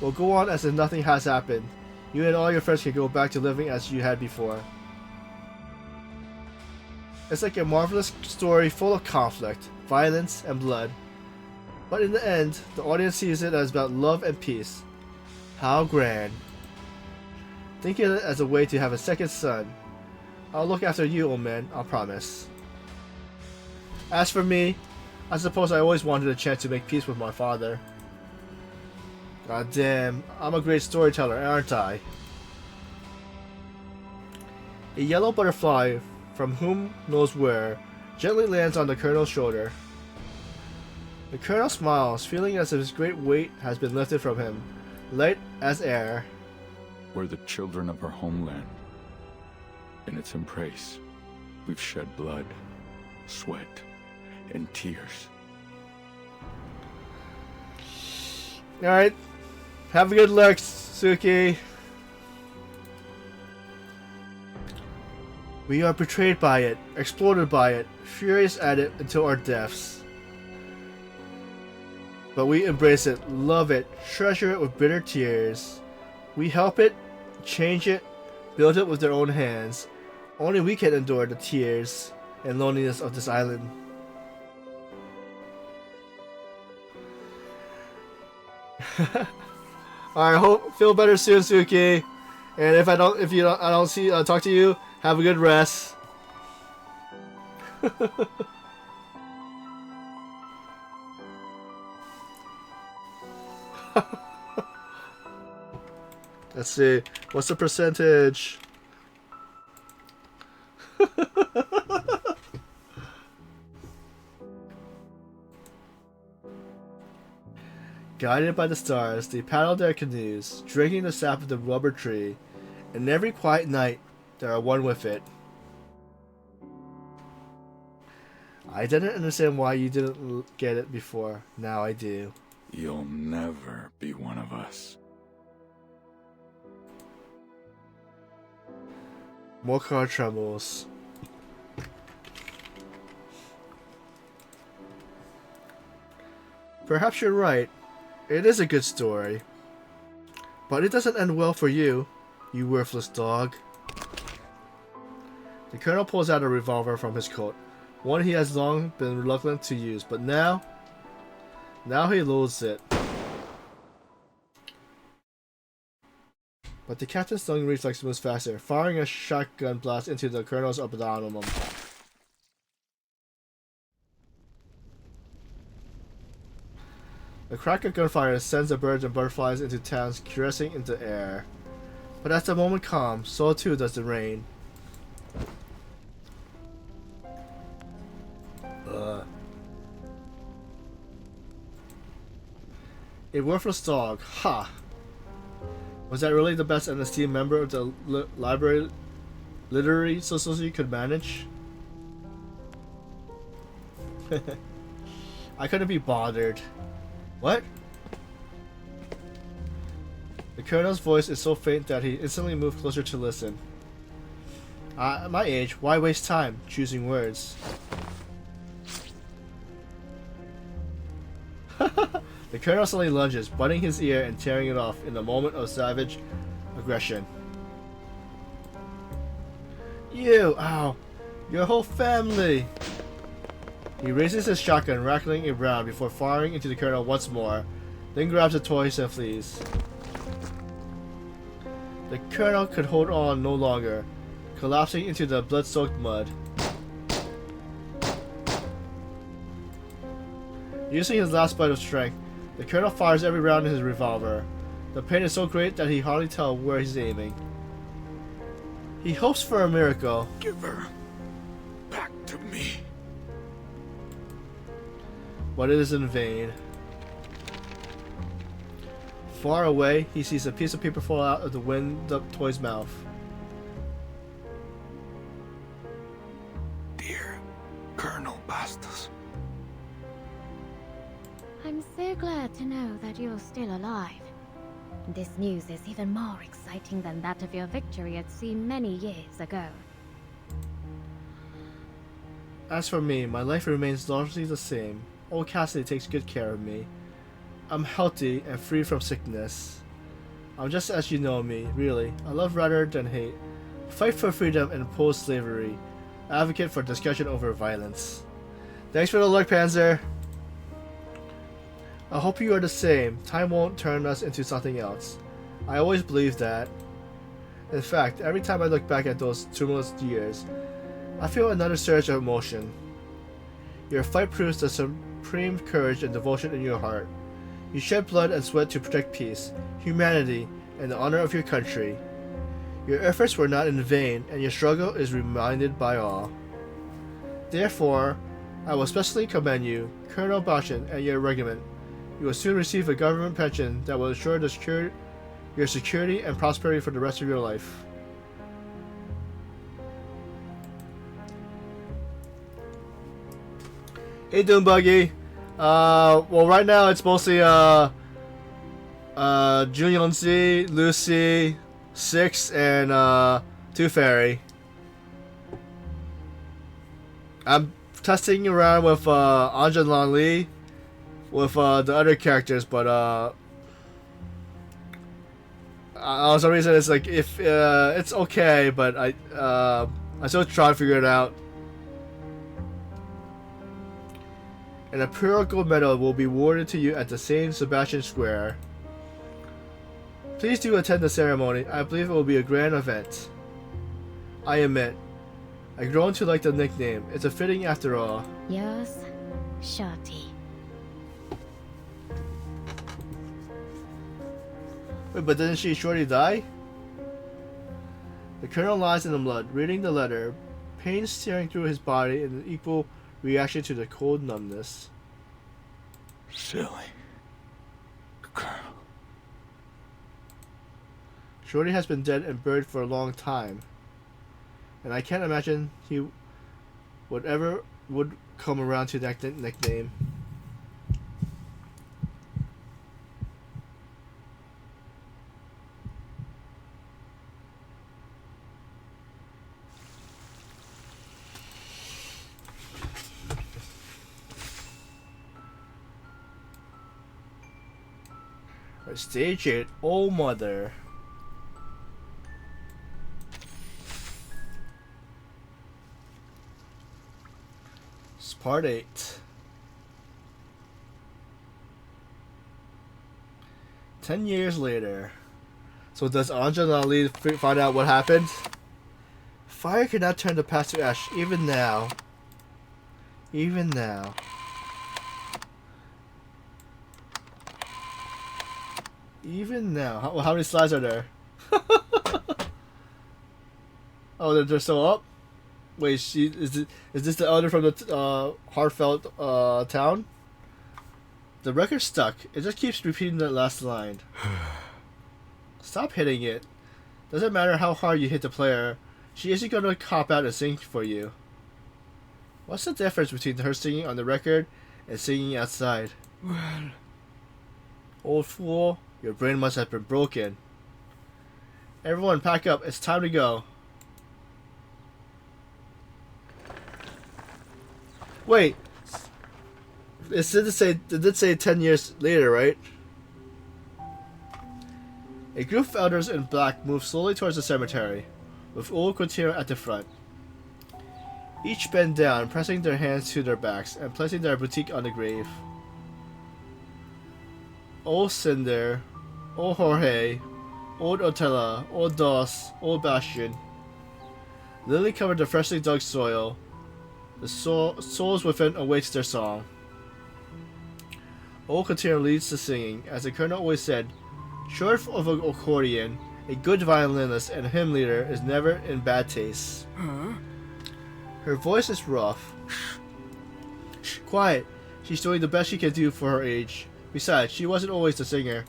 We'll go on as if nothing has happened. You and all your friends can go back to living as you had before. It's like a marvelous story full of conflict, violence, and blood. But in the end, the audience sees it as about love and peace. How grand. Think of it as a way to have a second son. I'll look after you, old man, I'll promise. As for me, I suppose I always wanted a chance to make peace with my father. God damn, I'm a great storyteller, aren't I? A yellow butterfly, from whom knows where, gently lands on the colonel's shoulder. The colonel smiles, feeling as if his great weight has been lifted from him, light as air. We're the children of our homeland. In its embrace, we've shed blood, sweat, and tears. Alright. Have a good look, Suki. We are betrayed by it, exploited by it, furious at it until our deaths. But we embrace it, love it, treasure it with bitter tears. We help it, change it, build it with their own hands. Only we can endure the tears and loneliness of this island. Alright, feel better soon, Suki. And if I don't talk to you, have a good rest. Let's see. What's the percentage? Guided by the stars, they paddle their canoes, drinking the sap of the rubber tree, and every quiet night they are one with it. I didn't understand why you didn't get it before. Now I do. You'll never be one of us. More card trembles. Perhaps you're right. It is a good story. But it doesn't end well for you, you worthless dog. The colonel pulls out a revolver from his coat, one he has long been reluctant to use, but now he loathes it. But the captain's tongue reflex moves faster, firing a shotgun blast into the colonel's abdomen. The crack of gunfire sends the birds and butterflies into towns, caressing into air. But as the moment calms, so too does the rain. A worthless dog. Ha! Was that really the best an esteemed member of the literary society could manage? I couldn't be bothered. What? The colonel's voice is so faint that he instantly moved closer to listen. At my age, why waste time choosing words? The colonel suddenly lunges, butting his ear and tearing it off in a moment of savage aggression. You! Ow! Your whole family! He raises his shotgun, rattling it round before firing into the colonel once more, then grabs the toys and flees. The colonel could hold on no longer, collapsing into the blood-soaked mud. Using his last bite of strength, the colonel fires every round in his revolver. The pain is so great that he hardly tells where he's aiming. He hopes for a miracle. Give her back to me. But it is in vain. Far away, he sees a piece of paper fall out of the wind-up toy's mouth. Dear Colonel Bastos. I'm so glad to know that you're still alive. This news is even more exciting than that of your victory at sea many years ago. As for me, my life remains largely the same. Old Cassidy takes good care of me. I'm healthy and free from sickness. I'm just as you know me, really. I love rather than hate. Fight for freedom and oppose slavery. Advocate for discussion over violence. Thanks for the luck, Panzer. I hope you are the same. Time won't turn us into something else. I always believed that. In fact, every time I look back at those tumultuous years, I feel another surge of emotion. Your fight proves the supreme courage and devotion in your heart. You shed blood and sweat to protect peace, humanity, and the honor of your country. Your efforts were not in vain, and your struggle is reminded by all. Therefore, I will especially commend you, Colonel Bashin, and your regiment. You will soon receive a government pension that will ensure your security and prosperity for the rest of your life. Hey, Doom Buggy. Well, right now it's mostly Junionsi, Lucy, Six, and Two Fairy. I'm testing around with Anjan Lan Li with the other characters, but for some reason it's like if it's okay, but I still try to figure it out. An Imperial Gold Medal will be awarded to you at the St. Sebastian Square. Please do attend the ceremony. I believe it will be a grand event. I admit, I've grown to like the nickname. It's a fitting after all. Yours, Shorty. Wait, but didn't she Shorty die? The colonel lies in the mud, reading the letter, pain staring through his body in an equal reaction to the cold numbness. Silly. Colonel. Shorty has been dead and buried for a long time, and I can't imagine he would come around to that nickname. Stage 8, Oh Mother. It's part 8. 10 years later. So does Anja and Ali find out what happened? Fire cannot turn the past to ash, even now. Even now. Even now. How many slides are there? Oh, they're still up? Wait, is this the elder from the heartfelt town? The record's stuck. It just keeps repeating that last line. Stop hitting it. Doesn't matter how hard you hit the player. She isn't gonna cop out and sing for you. What's the difference between her singing on the record and singing outside? Well, old fool. Your brain must have been broken. Everyone pack up. It's time to go. Wait. It did say 10 years later, right? A group of elders in black move slowly towards the cemetery, with old Quintero at the front. Each bend down, pressing their hands to their backs and placing their boutique on the grave. Old Cinder, Old Jorge, Old Otella, Old Dos, Old Bastion. Lily covered the freshly dug soil. The souls within awaits their song. Old Couture leads the singing, as the colonel always said, short of an accordion, a good violinist and hymn leader is never in bad taste. Her voice is rough. Shh, quiet. She's doing the best she can do for her age. Besides, she wasn't always the singer.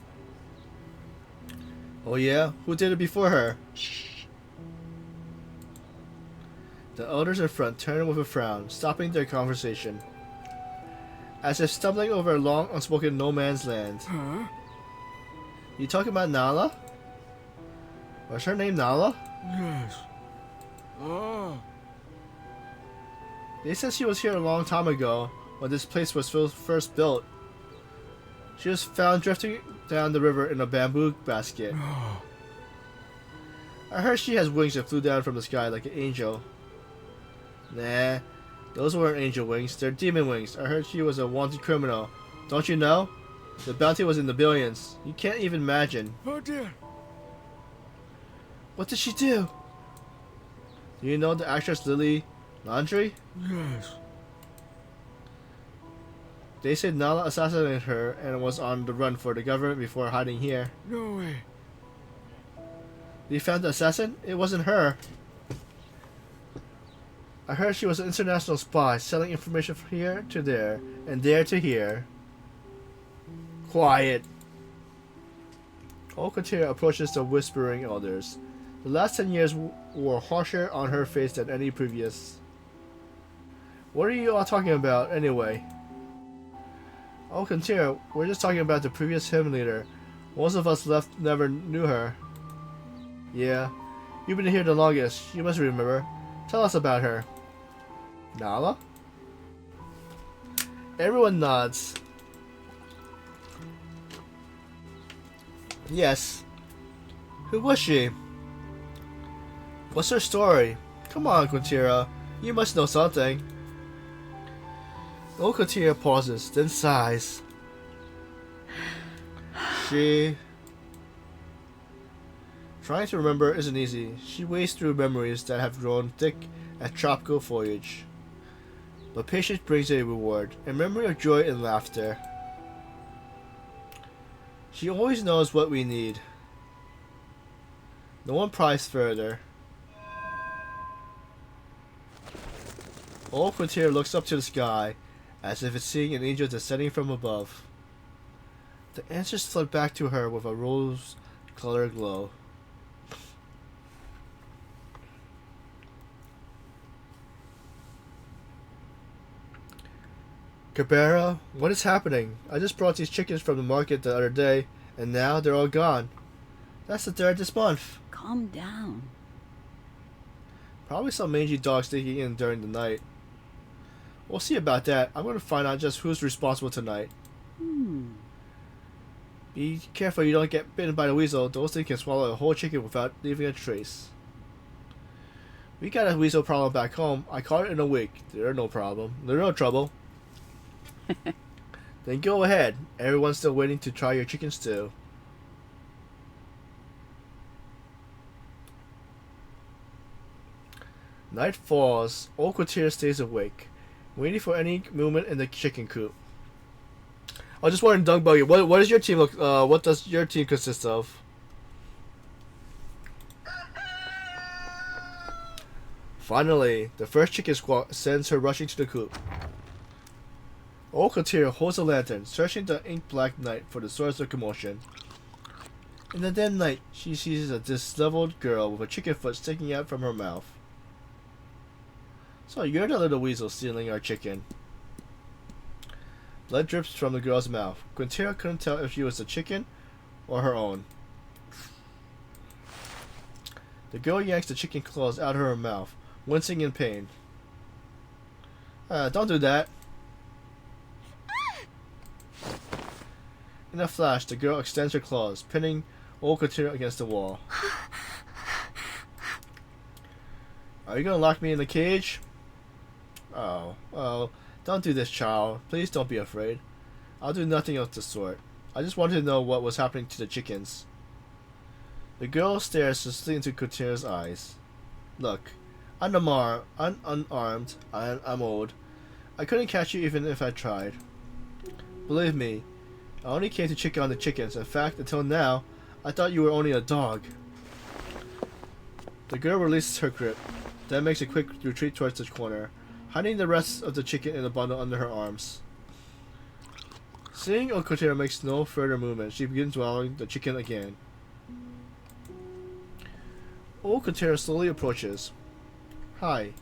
Oh yeah? Who did it before her? Shh. The elders in front turned with a frown, stopping their conversation. As if stumbling over a long unspoken no man's land. You talking about Nala? Was her name Nala? Yes. They said she was here a long time ago, when this place was first built. She was found drifting down the river in a bamboo basket. I heard she has wings that flew down from the sky like an angel. Nah, those weren't angel wings, they're demon wings. I heard she was a wanted criminal. Don't you know? The bounty was in the billions. You can't even imagine. Oh dear. What did she do? Do you know the actress Lily Laundry? Yes. They said Nala assassinated her and was on the run for the government before hiding here. No way. They found the assassin? It wasn't her. I heard she was an international spy selling information from here to there and there to here. Quiet. Old Couture approaches the whispering elders. The last 10 years were harsher on her face than any previous. What are you all talking about, anyway? Oh, Couture, we're just talking about the previous hymn leader. Most of us left never knew her. Yeah, you've been here the longest. You must remember. Tell us about her. Nala? Everyone nods. Yes. Who was she? What's her story? Come on, Quintira. You must know something. Old Quintira pauses, then sighs. She... Trying to remember isn't easy. She wades through memories that have grown thick as tropical foliage. But patience brings a reward, a memory of joy and laughter. She always knows what we need. No one pries further. Old Quintira looks up to the sky, as if it's seeing an angel descending from above. The answers flood back to her with a rose-colored glow. Cabrera, what is happening? I just brought these chickens from the market the other day, and now they're all gone. That's the third this month. Calm down. Probably some mangy dog sneaking in during the night. We'll see about that. I'm going to find out just who's responsible tonight. Be careful you don't get bitten by the weasel. Those things can swallow a whole chicken without leaving a trace. We got a weasel problem back home. I caught it in a week. There's no problem. There's no trouble. Then go ahead. Everyone's still waiting to try your chicken stew. Night falls. Old Quintira stays awake, waiting for any movement in the chicken coop. I was just wondering, Dung Buggy, what does your team look? What does your team consist of? Finally, the first chicken squawk sends her rushing to the coop. Old Couture holds a lantern, searching the ink-black night for the source of commotion. In the dead night, she sees a disheveled girl with a chicken foot sticking out from her mouth. So you're the little weasel stealing our chicken. Blood drips from the girl's mouth. Quintira couldn't tell if she was the chicken or her own. The girl yanks the chicken claws out of her mouth, wincing in pain. Don't do that. In a flash, the girl extends her claws, pinning Old Quintira against the wall. Are you gonna lock me in the cage? Oh, don't do this, child. Please don't be afraid. I'll do nothing of the sort. I just wanted to know what was happening to the chickens. The girl stares succinctly into Kotira's eyes. Look, I'm unarmed, I'm old. I couldn't catch you even if I tried. Believe me, I only came to check on the chickens. In fact, until now, I thought you were only a dog. The girl releases her grip, then makes a quick retreat towards the corner, hiding the rest of the chicken in a bundle under her arms. Seeing Okotera makes no further movement, she begins swallowing the chicken again. Okotera slowly approaches. Hi.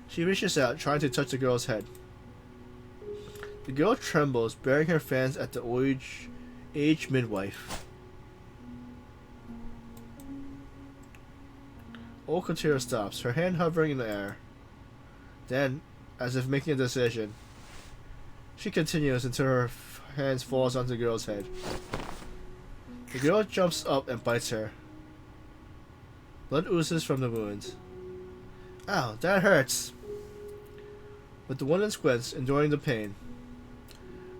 She reaches out, trying to touch the girl's head. The girl trembles, burying her fans at the aged midwife. Okotera stops, her hand hovering in the air. Then, as if making a decision, she continues until her hands falls onto the girl's head. The girl jumps up and bites her. Blood oozes from the wound. Ow, that hurts! But the woman squints, enduring the pain,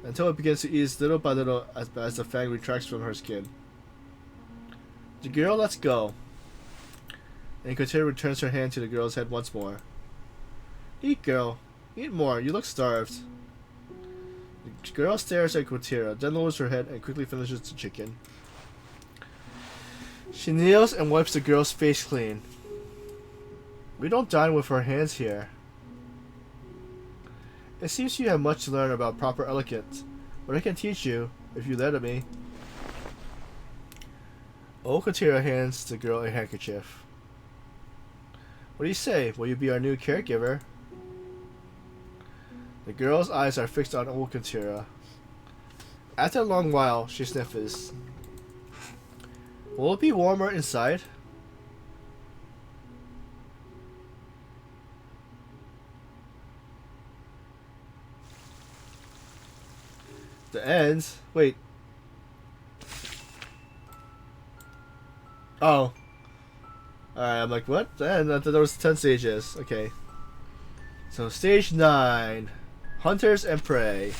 until it begins to ease little by little as the fang retracts from her skin. The girl lets go, and Kotira returns her hand to the girl's head once more. Eat, girl. Eat more. You look starved. The girl stares at Kotira, then lowers her head and quickly finishes the chicken. She kneels and wipes the girl's face clean. We don't dine with our hands here. It seems you have much to learn about proper etiquette, but I can teach you, if you let me. Okotira hands the girl a handkerchief. What do you say? Will you be our new caregiver? The girl's eyes are fixed on Okotira. After a long while, she sniffles. Will it be warmer inside? The end? Wait. Oh. Alright, I'm like, what? The end? I thought there was 10 stages. Okay. So, stage 9. Hunters and Prey.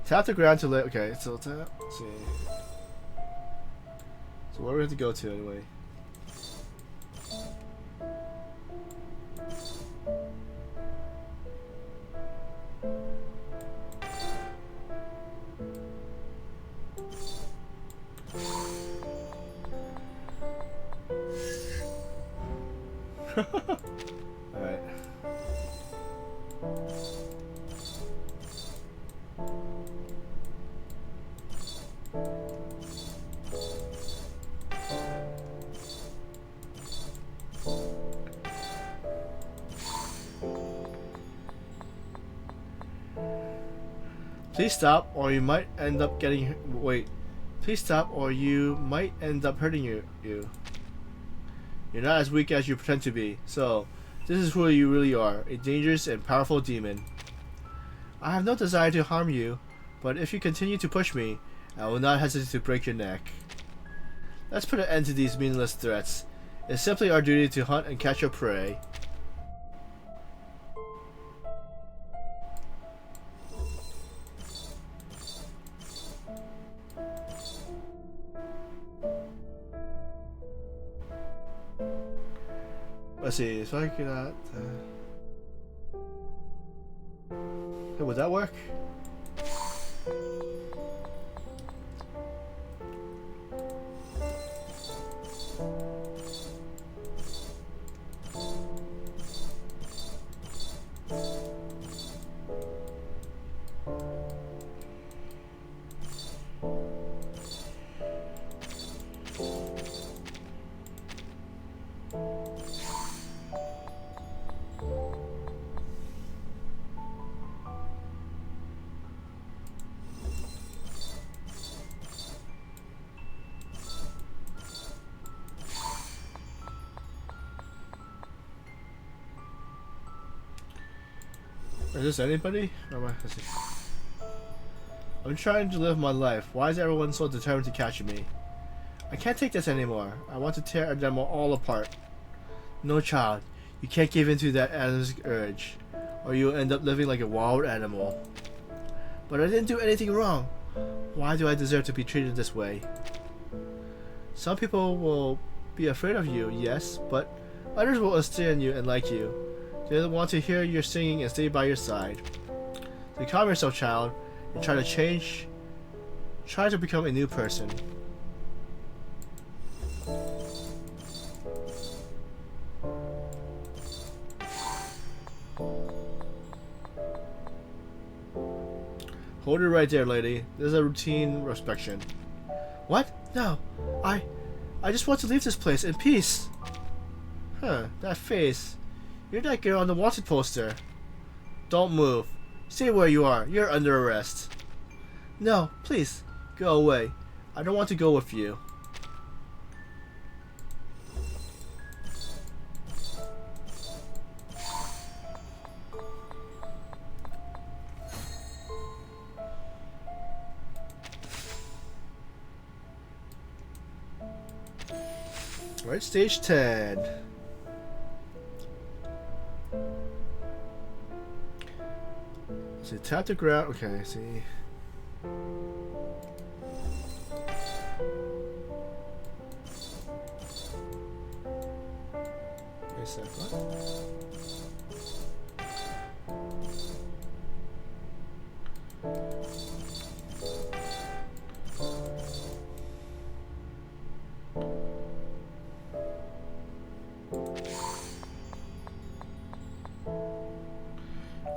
Tap the ground to let... Okay, so tap... Let's see. So where do we have to go to anyway? Alright. Please stop, or you might end up getting... Wait. Please stop, or you might end up hurting you. You're not as weak as you pretend to be. So, this is who you really are. A dangerous and powerful demon. I have no desire to harm you, but if you continue to push me, I will not hesitate to break your neck. Let's put an end to these meaningless threats. It's simply our duty to hunt and catch your prey. Let's see, if I could hey, would that work? Is this anybody? I'm trying to live my life. Why is everyone so determined to catch me? I can't take this anymore. I want to tear them all apart. No, child. You can't give in to that animalistic urge, or you'll end up living like a wild animal. But I didn't do anything wrong. Why do I deserve to be treated this way? Some people will be afraid of you, yes, but others will understand you and like you. They want to hear your singing and stay by your side. So calm yourself, child, and try to change. Try to become a new person. Hold it right there, lady. This is a routine inspection. What? No. I just want to leave this place in peace. Huh, that face. You're that girl on the wanted poster. Don't move. Stay where you are. You're under arrest. No, please. Go away. I don't want to go with you. Alright, stage 10. So tap the ground. Okay, see. Wait a sec, what?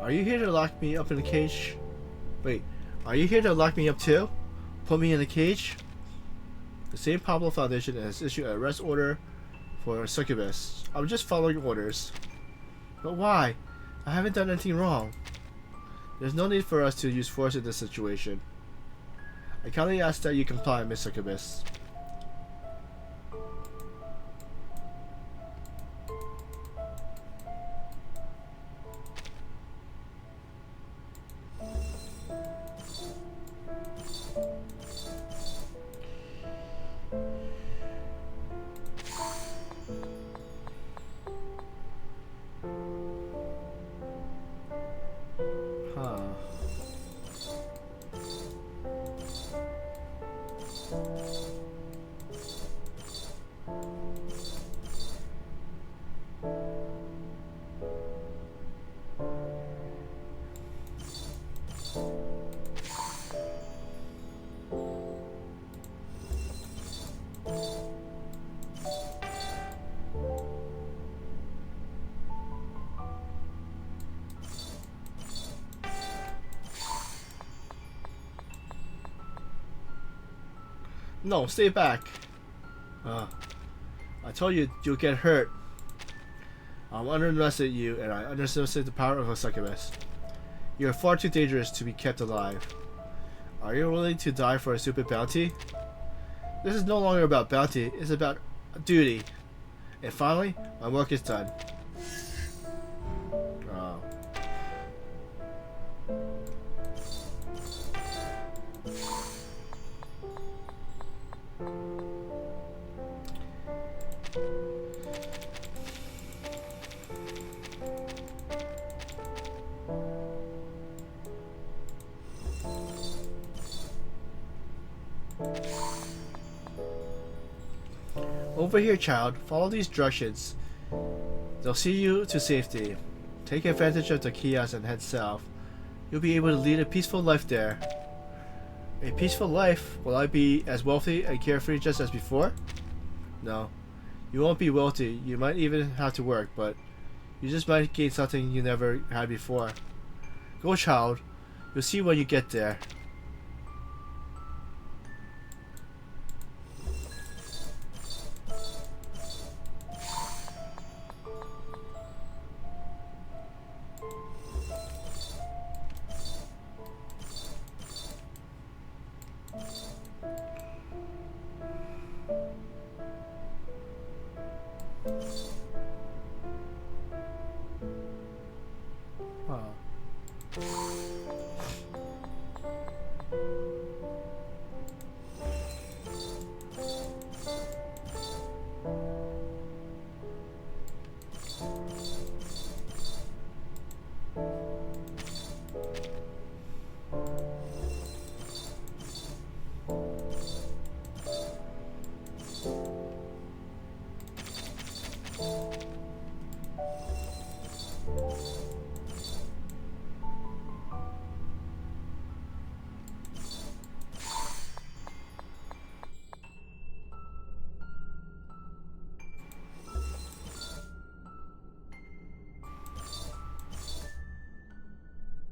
Are you here to lock me up in a cage? Wait, are you here to lock me up too? Put me in a cage? The St. Pablo Foundation has issued an arrest order for Succubus. I'm just following orders. But why? I haven't done anything wrong. There's no need for us to use force in this situation. I kindly ask that you comply, Miss Succubus. Huh. No, stay back. I told you you'll get hurt. I'm underestimating you, and I underestimate the power of a succubus. You're far too dangerous to be kept alive. Are you willing to die for a stupid bounty? This is no longer about bounty, it's about duty. And finally, my work is done. Oh. Over here, child. Follow these directions. They'll see you to safety. Take advantage of the kiosk and head south. You'll be able to lead a peaceful life there. A peaceful life? Will I be as wealthy and carefree just as before? No. You won't be wealthy. You might even have to work, but you just might gain something you never had before. Go, child. You'll see when you get there. Huh.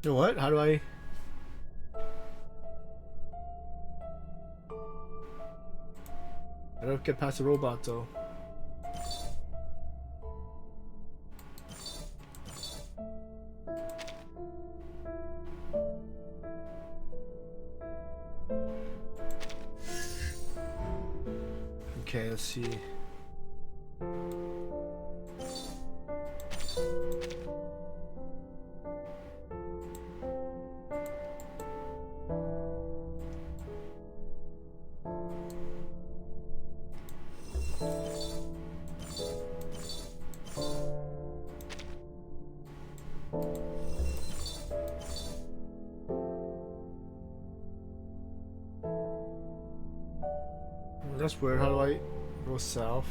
You know what? How do I... I don't get past the robot though. Okay, let's see. That's weird. How do I go south?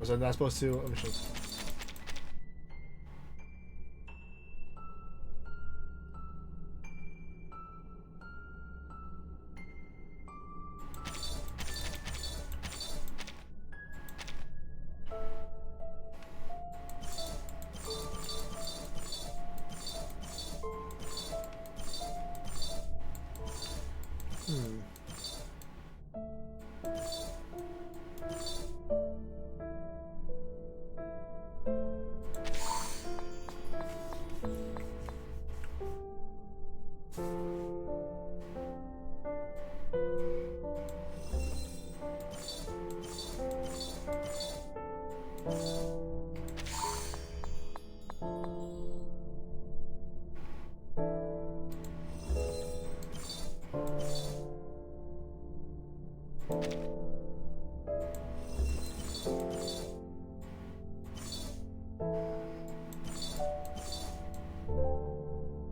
Was I not supposed to? Let me check.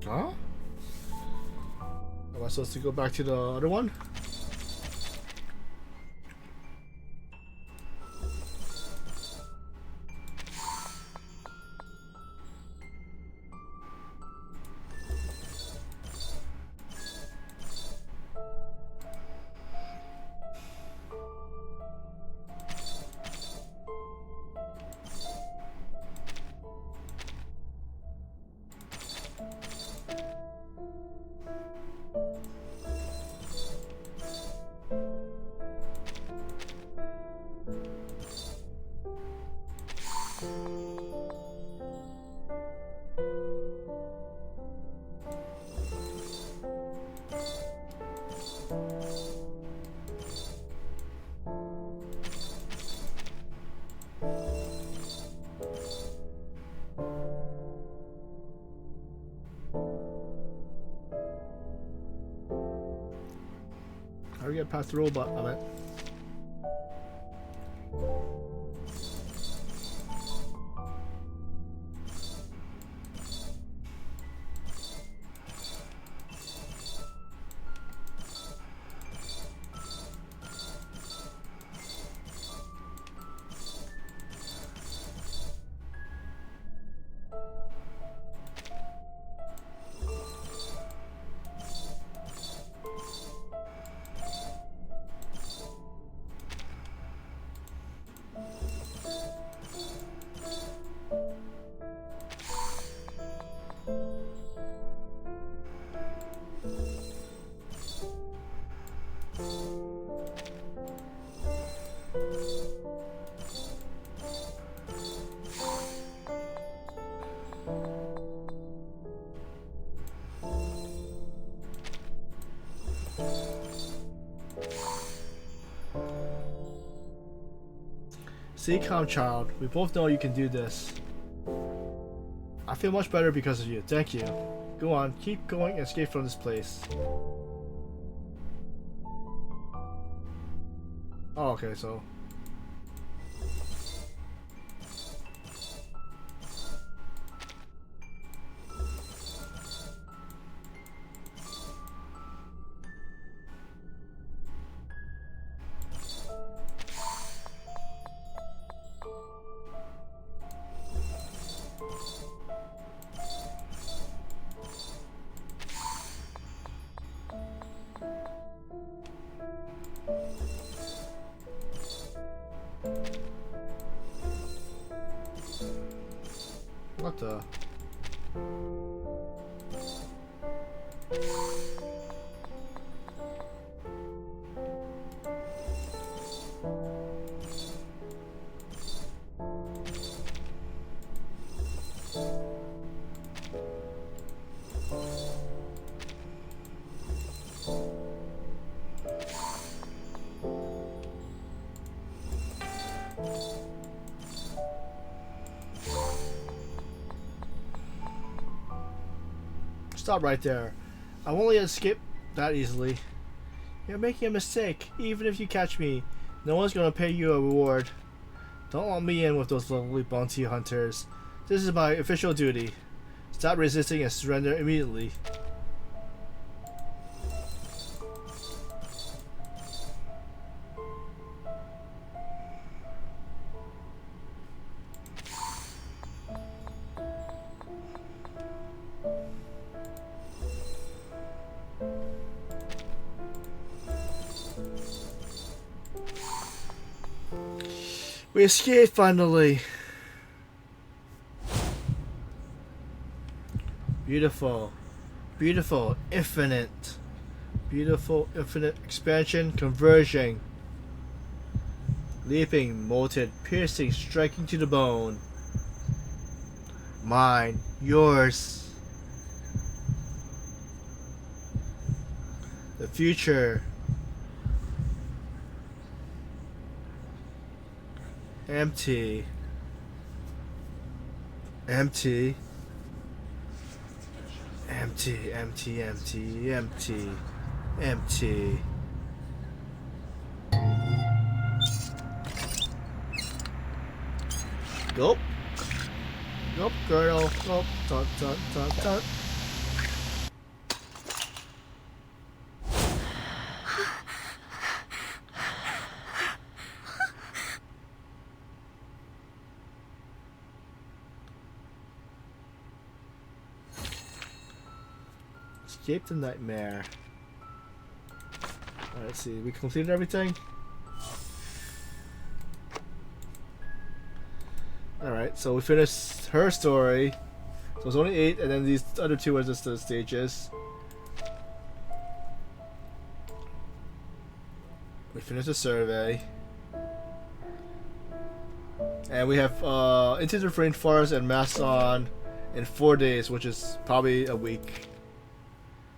Huh? Am I supposed to go back to the other one? How do we get past the robot? I meant. See, calm child, we both know you can do this. I feel much better because of you. Thank you. Go on, keep going and escape from this place. Oh, okay, so... What the? Stop right there. I won't let you escape that easily. You're making a mistake. Even if you catch me, no one's gonna pay you a reward. Don't want me in with those lovely bounty hunters. This is my official duty. Stop resisting and surrender immediately. We escaped finally. Beautiful. Beautiful. Infinite. Beautiful infinite expansion conversion. Leaping, molten, piercing, striking to the bone. Mine. Yours. The future. Empty. Empty. Empty, empty, empty, empty, empty. Gulp. Gulp, girl. Gulp. Tut, tut, tut, tut. Escape the nightmare. Alright, let's see. We completed everything? Alright, so we finished her story. So it's only 8, and then these other 2 are just the stages. We finished the survey. And we have Into the Rainforest and Masson in 4 days, which is probably a week.